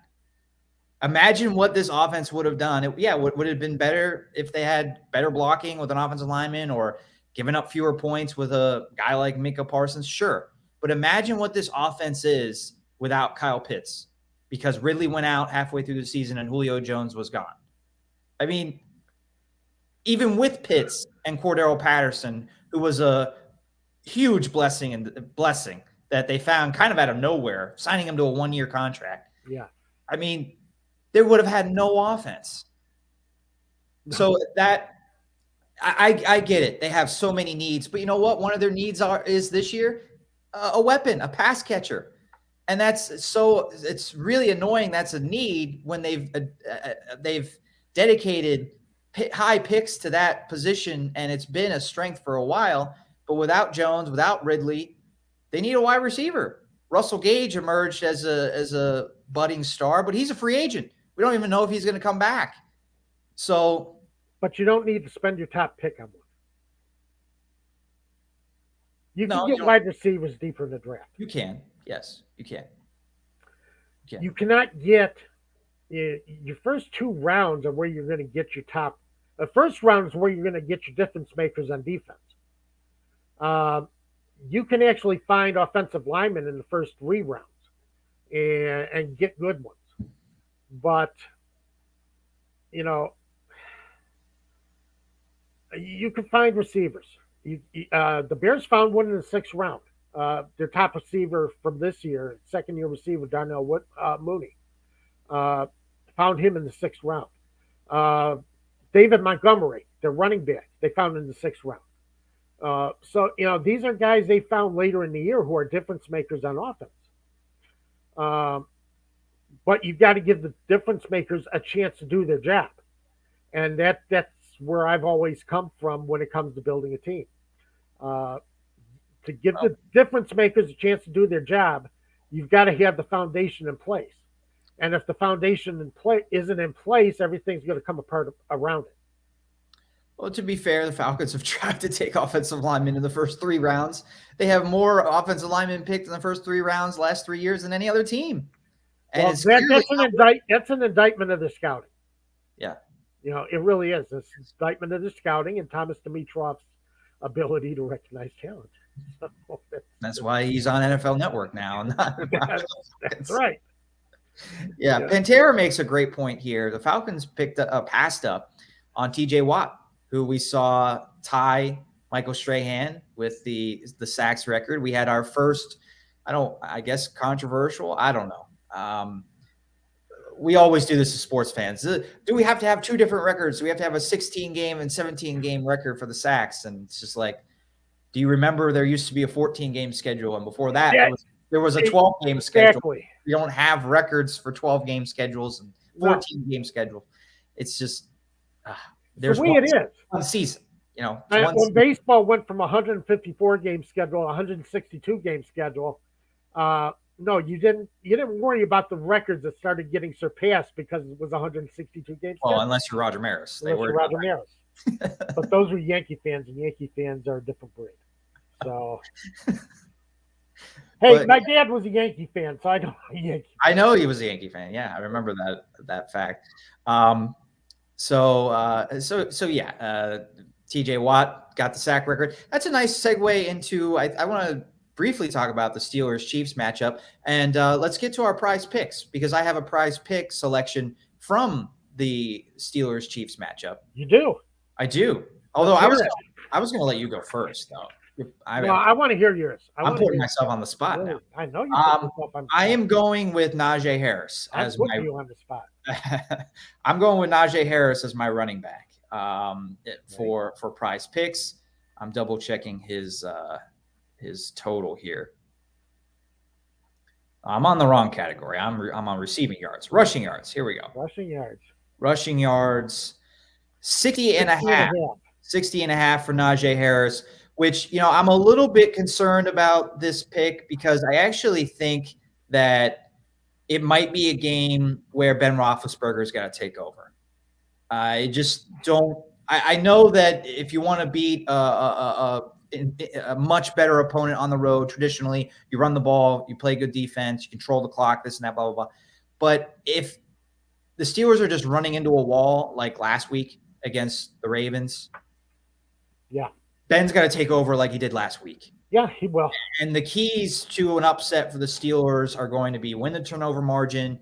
Imagine what this offense would have done. Would it have been better if they had better blocking with an offensive lineman or giving up fewer points with a guy like Micah Parsons? Sure. But imagine what this offense is without Kyle Pitts, because Ridley went out halfway through the season and Julio Jones was gone. I mean, even with Pitts and Cordero Patterson, who was a huge blessing that they found kind of out of nowhere, signing him to a 1-year contract. Yeah. I mean, they would have had no offense. No. So that I get it. They have so many needs, but you know what? One of their needs is this year a weapon, a pass catcher, and it's really annoying. That's a need when they've dedicated high picks to that position, and it's been a strength for a while. But without Jones, without Ridley, they need a wide receiver. Russell Gage emerged as a budding star, but he's a free agent. We don't even know if he's going to come back. So, but you don't need to spend your top pick on one. You can get wide receivers deeper in the draft. You can. Yes, you can. You cannot get your first 2 rounds are where you're going to get your top. The first round is where you're going to get your difference makers on defense. You can actually find offensive linemen in the first 3 rounds and get good ones. But, you can find receivers. The Bears found one in the 6th round. Their top receiver from this year, second-year receiver, Darnell Mooney. Found him in the 6th round. David Montgomery, their running back, they found in the 6th round. So, these are guys they found later in the year who are difference makers on offense. But you've got to give the difference makers a chance to do their job. And that's where I've always come from when it comes to building a team. To give the difference makers a chance to do their job, you've got to have the foundation in place. And if the foundation isn't in place, everything's going to come apart around it. Well, to be fair, the Falcons have tried to take offensive linemen in the first 3 rounds. They have more offensive linemen picked in the first 3 rounds the last 3 years than any other team. And well, that's an indictment of the scouting. Yeah. It really is. It's an indictment of the scouting and Thomas Dimitrov's ability to recognize talent. So that's why he's on NFL Network now. That's right. Yeah, Pantera makes a great point here. The Falcons passed up on TJ Watt, who we saw tie Michael Strahan with the sacks record. We had our first, controversial. I don't know. We always do this as sports fans. Do we have to have 2 different records? Do we have to have a 16-game and 17-game record for the sacks? And it's just like, do you remember there used to be a 14-game schedule? And before that, there was a 12-game schedule. Exactly. We don't have records for 12-game schedules and 14-game schedules. It's just there's one season. When baseball went from 154-game schedule to 162-game schedule, no, you didn't worry about the records that started getting surpassed because it was 162 games. Well, unless you're Roger Maris. But those were Yankee fans, and Yankee fans are a different breed. So, my dad was a Yankee fan, so I know a Yankee fan. I know he was a Yankee fan. Yeah, I remember that fact. TJ Watt got the sack record. That's a nice segue into I want to briefly talk about the Steelers-Chiefs matchup. And let's get to our prize picks, because I have a prize pick selection from the Steelers-Chiefs matchup. You do? I do. Although I was going to let you go first, though. I want to hear yours. I'm putting myself on the spot now. I know you put yourself on the spot. I am going with Najee Harris as my you on the spot. I'm going with Najee Harris as my running back for prize picks. I'm double checking his total here. I'm on the wrong category. I'm on receiving yards. Rushing yards. Here we go. Rushing yards. 60 and a half. 60 and a half for Najee Harris, which, I'm a little bit concerned about this pick because I actually think that it might be a game where Ben Roethlisberger's got to take over. I just don't. I know that if you want to beat a much better opponent on the road, traditionally you run the ball, you play good defense, you control the clock, this and that, blah blah blah. But if the Steelers are just running into a wall like last week against the Ravens, Yeah. Ben's got to take over like he did last week. Yeah, he will. And the keys to an upset for the Steelers are going to be win the turnover margin,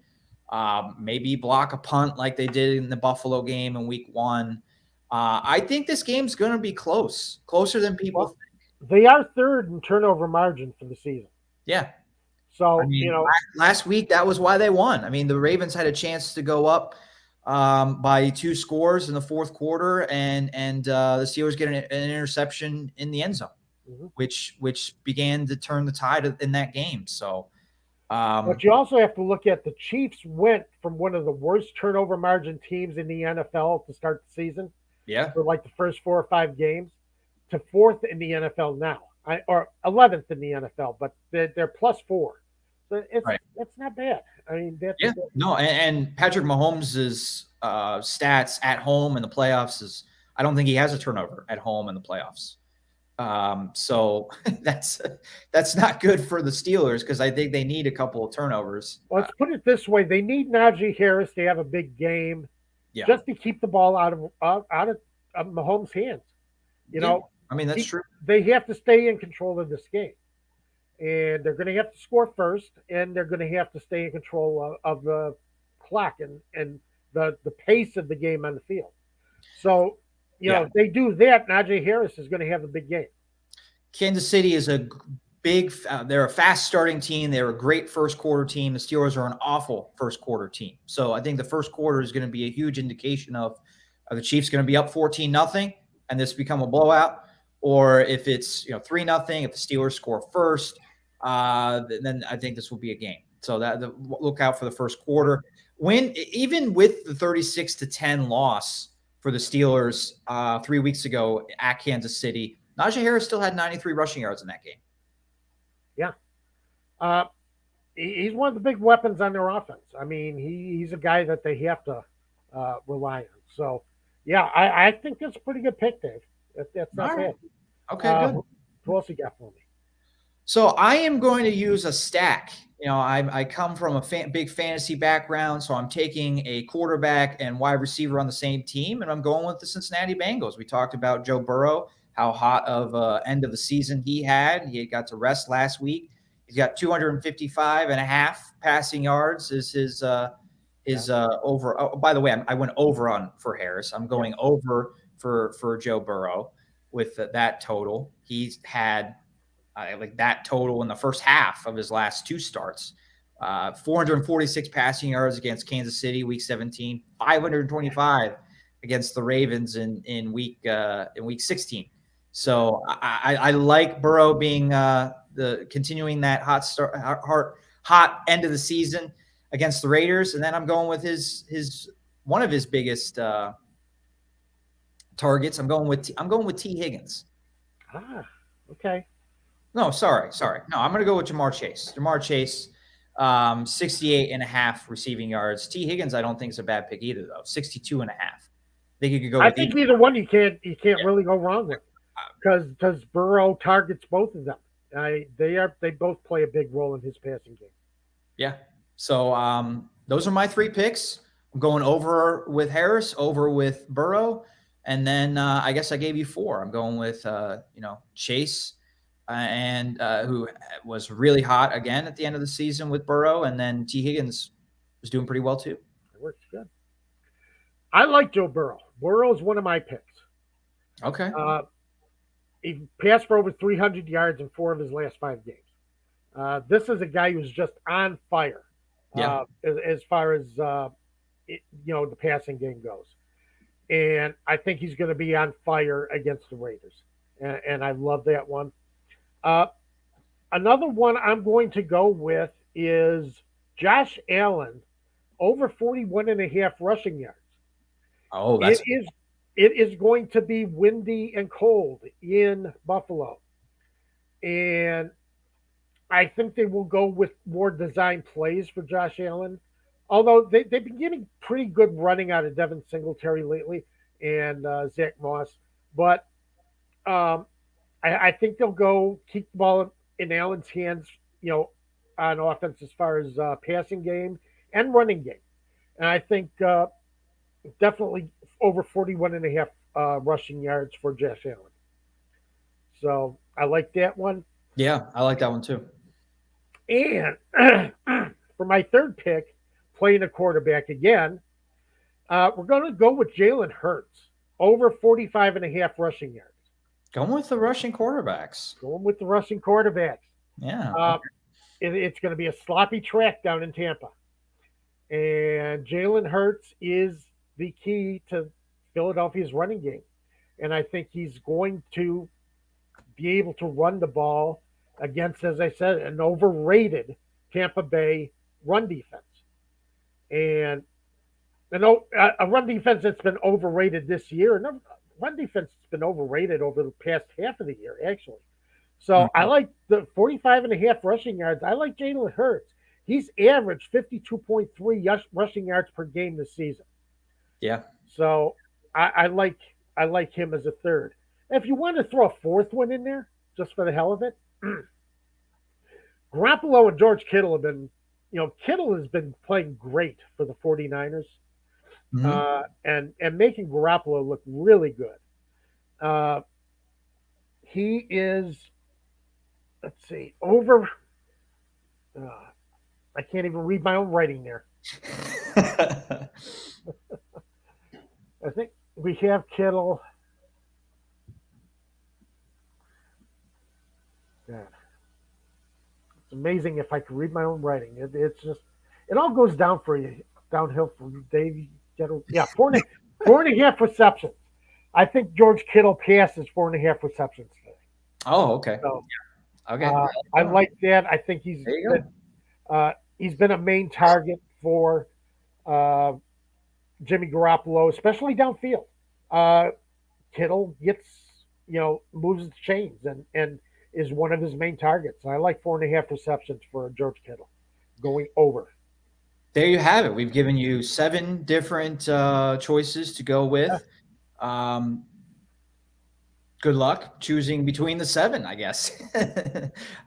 maybe block a punt like they did in the Buffalo game in week 1. I think this game's going to be closer than people think. They are third in turnover margin for the season. Yeah. So, I mean, last week, that was why they won. I mean, the Ravens had a chance to go up by 2 scores in the fourth quarter, and the Steelers get an interception in the end zone, which began to turn the tide in that game. So, but you also have to look at the Chiefs went from one of the worst turnover margin teams in the NFL to start the season. Yeah. For like the first 4 or 5 games to 4th in the NFL now, or 11th in the NFL, but they're +4. So it's not bad. I mean, no, and Patrick Mahomes' stats at home in the playoffs is I don't think he has a turnover at home in the playoffs. So that's not good for the Steelers because I think they need a couple of turnovers. Well, let's put it this way: they need Najee Harris to have a big game, just to keep the ball out of Mahomes' hands. You know, I mean that's true. They have to stay in control of this game, and they're going to have to score first, and they're going to have to stay in control of the clock and the pace of the game on the field. So, if they do that, Najee Harris is going to have a big game. Kansas City is they're a fast starting team. They're a great first quarter team. The Steelers are an awful first quarter team. So I think the first quarter is going to be a huge indication of are the Chiefs going to be up 14-0 and this become a blowout, or if it's 3-0, if the Steelers score first, then I think this will be a game. So look out for the first quarter. Even with the 36-10 loss for the Steelers 3 weeks ago at Kansas City, Najee Harris still had 93 rushing yards in that game. Yeah. He's one of the big weapons on their offense. I mean, he's a guy that they have to rely on. So, yeah, I think that's a pretty good pick, Dave. That's not bad. Okay, good. Who else you got for me? So I am going to use a stack. I come from a big fantasy background, so I'm taking a quarterback and wide receiver on the same team, and I'm going with the Cincinnati Bengals. We talked about Joe Burrow, how hot of end of the season he had. He got to rest last week. He's got 255.5 passing yards is his over. Oh, by the way, I went over for Harris. I'm going over for Joe Burrow with that total. He's had that total in the first half of his last 2 starts. 446 passing yards against Kansas City, week 17, 525 against the Ravens in week 16. So I like Burrow being continuing that hot end of the season against the Raiders, and then I'm going with his one of his biggest targets. I'm going with T. Higgins. Okay. No, sorry. No, I'm going to go with Jamar Chase. Jamar Chase, 68.5 receiving yards. T. Higgins, I don't think is a bad pick either, though. 62.5. I think you could go. I think either one you can't really go wrong with because Burrow targets both of them. They both play a big role in his passing game. Yeah. So those are my 3 picks. I'm going over with Harris, over with Burrow, and then I guess I gave you 4. I'm going with Chase. And who was really hot again at the end of the season with Burrow, and then T. Higgins was doing pretty well too. It works good. I like Joe Burrow. Burrow is one of my picks. Okay. He passed for over 300 yards in 4 of his last 5 games. This is a guy who's just on fire. As far as the passing game goes, and I think he's going to be on fire against the Raiders, and I love that one. Another one I'm going to go with is Josh Allen, over 41.5 rushing yards. Oh, it is going to be windy and cold in Buffalo, and I think they will go with more design plays for Josh Allen. Although they've been getting pretty good running out of Devin Singletary lately and Zach Moss. But um, I think they'll go keep the ball in Allen's hands, on offense as far as passing game and running game. And I think definitely over 41 and a half rushing yards for Josh Allen. So I like that one. Yeah, I like that one too. And for my third pick, playing a quarterback again, we're going to go with Jalen Hurts, over 45 and a half rushing yards. Going with the rushing quarterbacks. Going with the rushing quarterbacks. Yeah. It's going to be a sloppy track down in Tampa. And Jalen Hurts is the key to Philadelphia's running game. And I think he's going to be able to run the ball against, as I said, an overrated Tampa Bay run defense. And a run defense that's been overrated this year, and a run defense that's been overrated over the past half of the year, actually. So I like the 45 and a half rushing yards. I like Jalen Hurts. He's averaged 52.3 rushing yards per game this season. Yeah. So I like him as a third. If you want to throw a fourth one in there, just for the hell of it, Garoppolo and George Kittle have been, Kittle has been playing great for the 49ers. And making Garoppolo look really good. He is, let's see, over. I can't even read my own writing there. I think we have Kittle. God. It's amazing if I could read my own writing. It's just, it all goes downhill for you, Dave. Yeah, four and a half receptions. I think George Kittle passes 4.5 receptions today. Oh, okay. So, okay. I like that. I think he's been a main target for Jimmy Garoppolo, especially downfield. Kittle gets, moves the chains and is one of his main targets. I like 4.5 receptions for George Kittle going over. There you have it. We've given you 7 different choices to go with. Good luck choosing between the 7, I guess.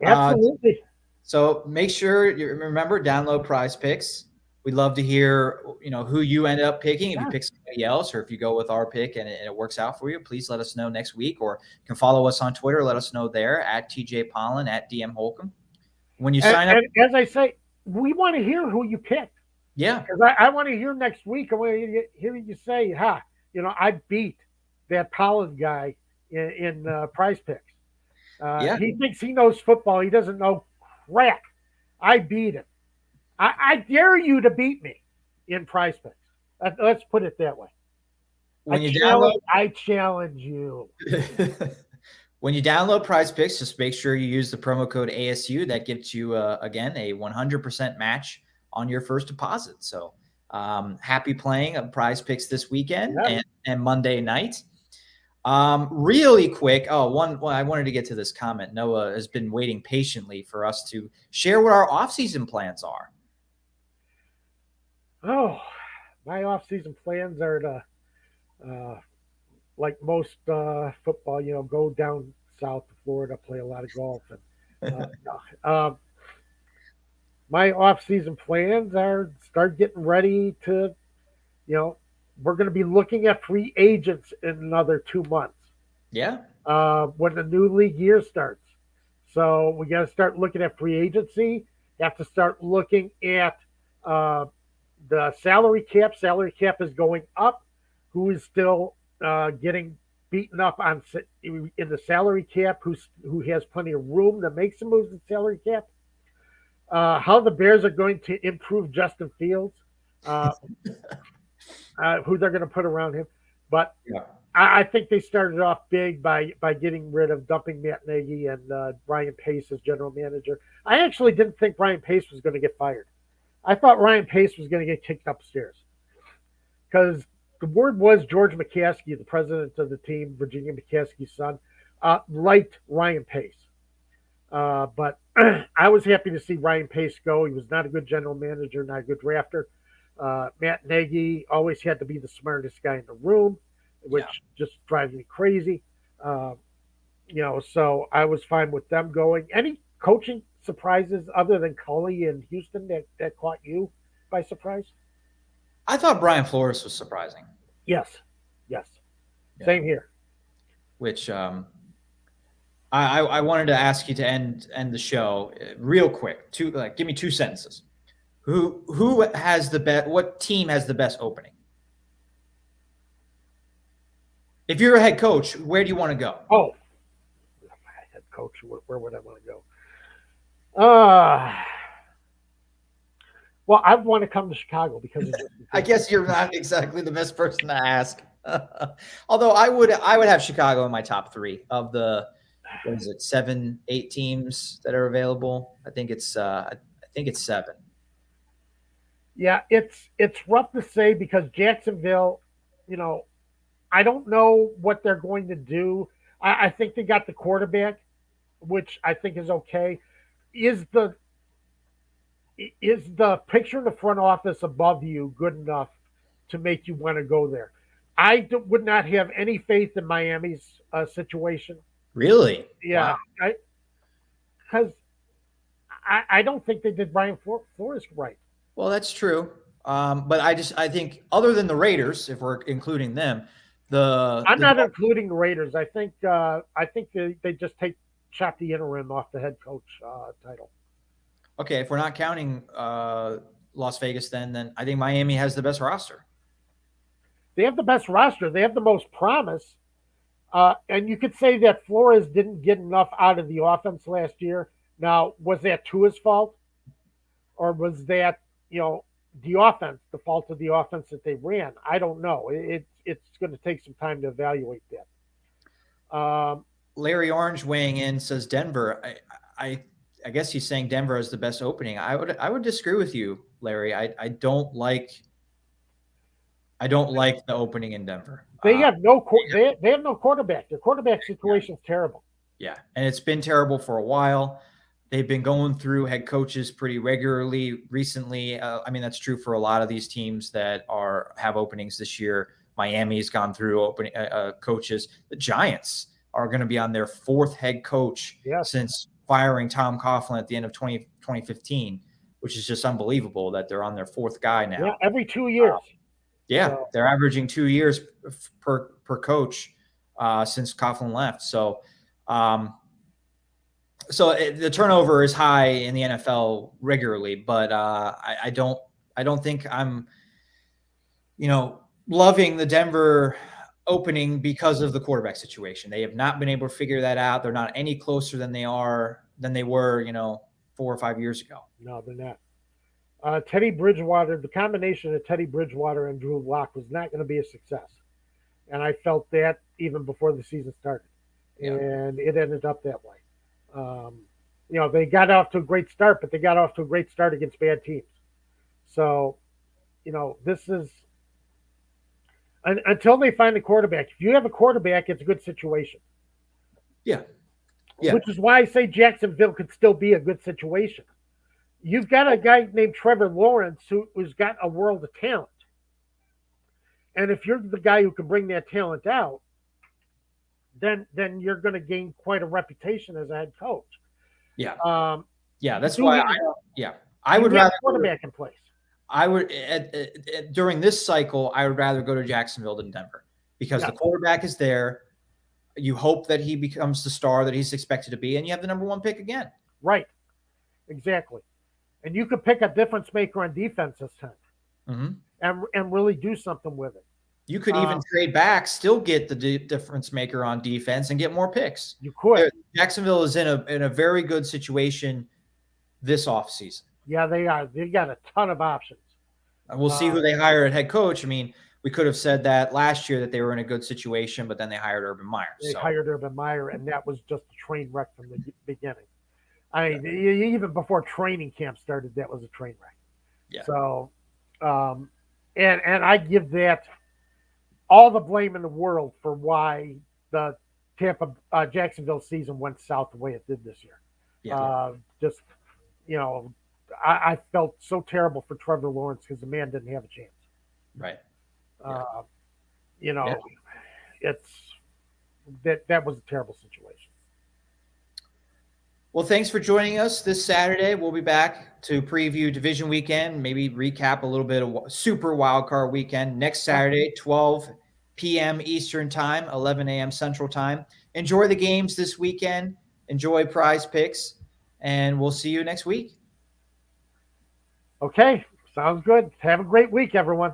Absolutely. So make sure you remember, download Prize Picks. We'd love to hear, who you end up picking. If you pick somebody else, or if you go with our pick and it works out for you, please let us know next week. Or you can follow us on Twitter. Let us know there at TJ Pollen, at DM Holcomb. When you sign up, as I say, we want to hear who you picked. Yeah, because I want to hear next week. I want to hear you say, I beat that Pollen guy in Prize Picks. He thinks he knows football. He doesn't know crap. I beat him. I dare you to beat me in Prize Picks. Let's put it that way. I challenge you. When you download Prize Picks, just make sure you use the promo code ASU. That gives you, again, a 100% match on your first deposit. So happy playing of Prize Picks this weekend and Monday night. Really quick. I wanted to get to this comment. Noah has been waiting patiently for us to share what our offseason plans are. Oh, my offseason plans are to, like most football, go down south to Florida, play a lot of golf. And my off-season plans are start getting ready to, we're going to be looking at free agents in another 2 months. Yeah. When the new league year starts. So we got to start looking at free agency. You have to start looking at the salary cap. Salary cap is going up. Who is still getting beaten up in the salary cap? Who has plenty of room to make some moves in salary cap? How the Bears are going to improve Justin Fields, who they're going to put around him. But I think they started off big by getting rid of dumping Matt Nagy and Ryan Pace as general manager. I actually didn't think Ryan Pace was going to get fired. I thought Ryan Pace was going to get kicked upstairs because the word was George McCaskey, the president of the team, Virginia McCaskey's son, liked Ryan Pace. But I was happy to see Ryan Pace go. He was not a good general manager, not a good drafter. Matt Nagy always had to be the smartest guy in the room, which just drives me crazy. So I was fine with them going. Any coaching surprises other than Culley and Houston that caught you by surprise? I thought Brian Flores was surprising. Yes. Same here. Which I wanted to ask you to end the show real quick. Give me 2 sentences. Who has the best? What team has the best opening? If you're a head coach, where do you want to go? Oh, head coach, where would I want to go? Well, I want to come to Chicago because I guess you're not exactly the best person to ask. Although I would have Chicago in my top 3 of the 7, 8 teams that are available. I think it's 7. Yeah, it's rough to say because Jacksonville, I don't know what they're going to do. I think they got the quarterback, which I think is okay. Is the picture in the front office above you good enough to make you want to go there? Would not have any faith in Miami's situation. Really? Yeah, wow. Because I don't think they did Brian Flores right. Well, that's true. But I think other than the Raiders, if we're including them, I'm not including the Raiders. I think they just chop the interim off the head coach title. Okay, if we're not counting Las Vegas, then I think Miami has the best roster. They have the best roster. They have the most promise. And you could say that Flores didn't get enough out of the offense last year. Now, was that Tua's fault? Or was that, the offense, the fault of the offense that they ran? I don't know. It's going to take some time to evaluate that. Larry Orange weighing in says Denver. I guess he's saying Denver is the best opening. I would disagree with you, Larry. I don't like the opening in Denver. They have they have no quarterback. Their quarterback situation is terrible. Yeah, and it's been terrible for a while. They've been going through head coaches pretty regularly recently. I mean, that's true for a lot of these teams that have openings this year. Miami's gone through opening coaches. The Giants are going to be on their 4th head coach since firing Tom Coughlin at the end of 2015, which is just unbelievable that they're on their 4th guy now. Yeah, every 2 years. They're averaging 2 years per coach since Coughlin left. So, the turnover is high in the NFL regularly, but I don't think I'm, loving the Denver opening because of the quarterback situation. They have not been able to figure that out. They're not any closer than they were, 4 or 5 years ago. No, they're not. Teddy Bridgewater, the combination of Teddy Bridgewater and Drew Lock was not going to be a success. And I felt that even before the season started. Yeah. And it ended up that way. They got off to a great start, but they got off to a great start against bad teams. So, this is until they find a quarterback. If you have a quarterback, it's a good situation. Yeah. Which is why I say Jacksonville could still be a good situation. You've got a guy named Trevor Lawrence who's got a world of talent. And if you're the guy who can bring that talent out, then you're going to gain quite a reputation as a head coach. Yeah. That's why I would rather quarterback in place. I would during this cycle, I would rather go to Jacksonville than Denver because the quarterback is there. You hope that he becomes the star that he's expected to be, and you have the number 1 pick again. Right. Exactly. And you could pick a difference maker on defense this time and really do something with it. You could even trade back, still get the difference maker on defense and get more picks. You could. Jacksonville is in a very good situation this offseason. Yeah, they are. They got a ton of options. We'll see who they hire at head coach. I mean, we could have said that last year that they were in a good situation, but then they hired Urban Meyer. They hired Urban Meyer, and that was just a train wreck from the beginning. I mean, even before training camp started, that was a train wreck. Yeah. So, and I give that all the blame in the world for why the Jacksonville season went south the way it did this year. Yeah. I felt so terrible for Trevor Lawrence because the man didn't have a chance. Right. You know, it's that was a terrible situation. Well, thanks for joining us this Saturday. We'll be back to preview division weekend, maybe recap a little bit of super wildcard weekend next Saturday, 12 p.m. Eastern time, 11 a.m. Central time. Enjoy the games this weekend. Enjoy Prize Picks, and we'll see you next week. Okay, sounds good. Have a great week, everyone.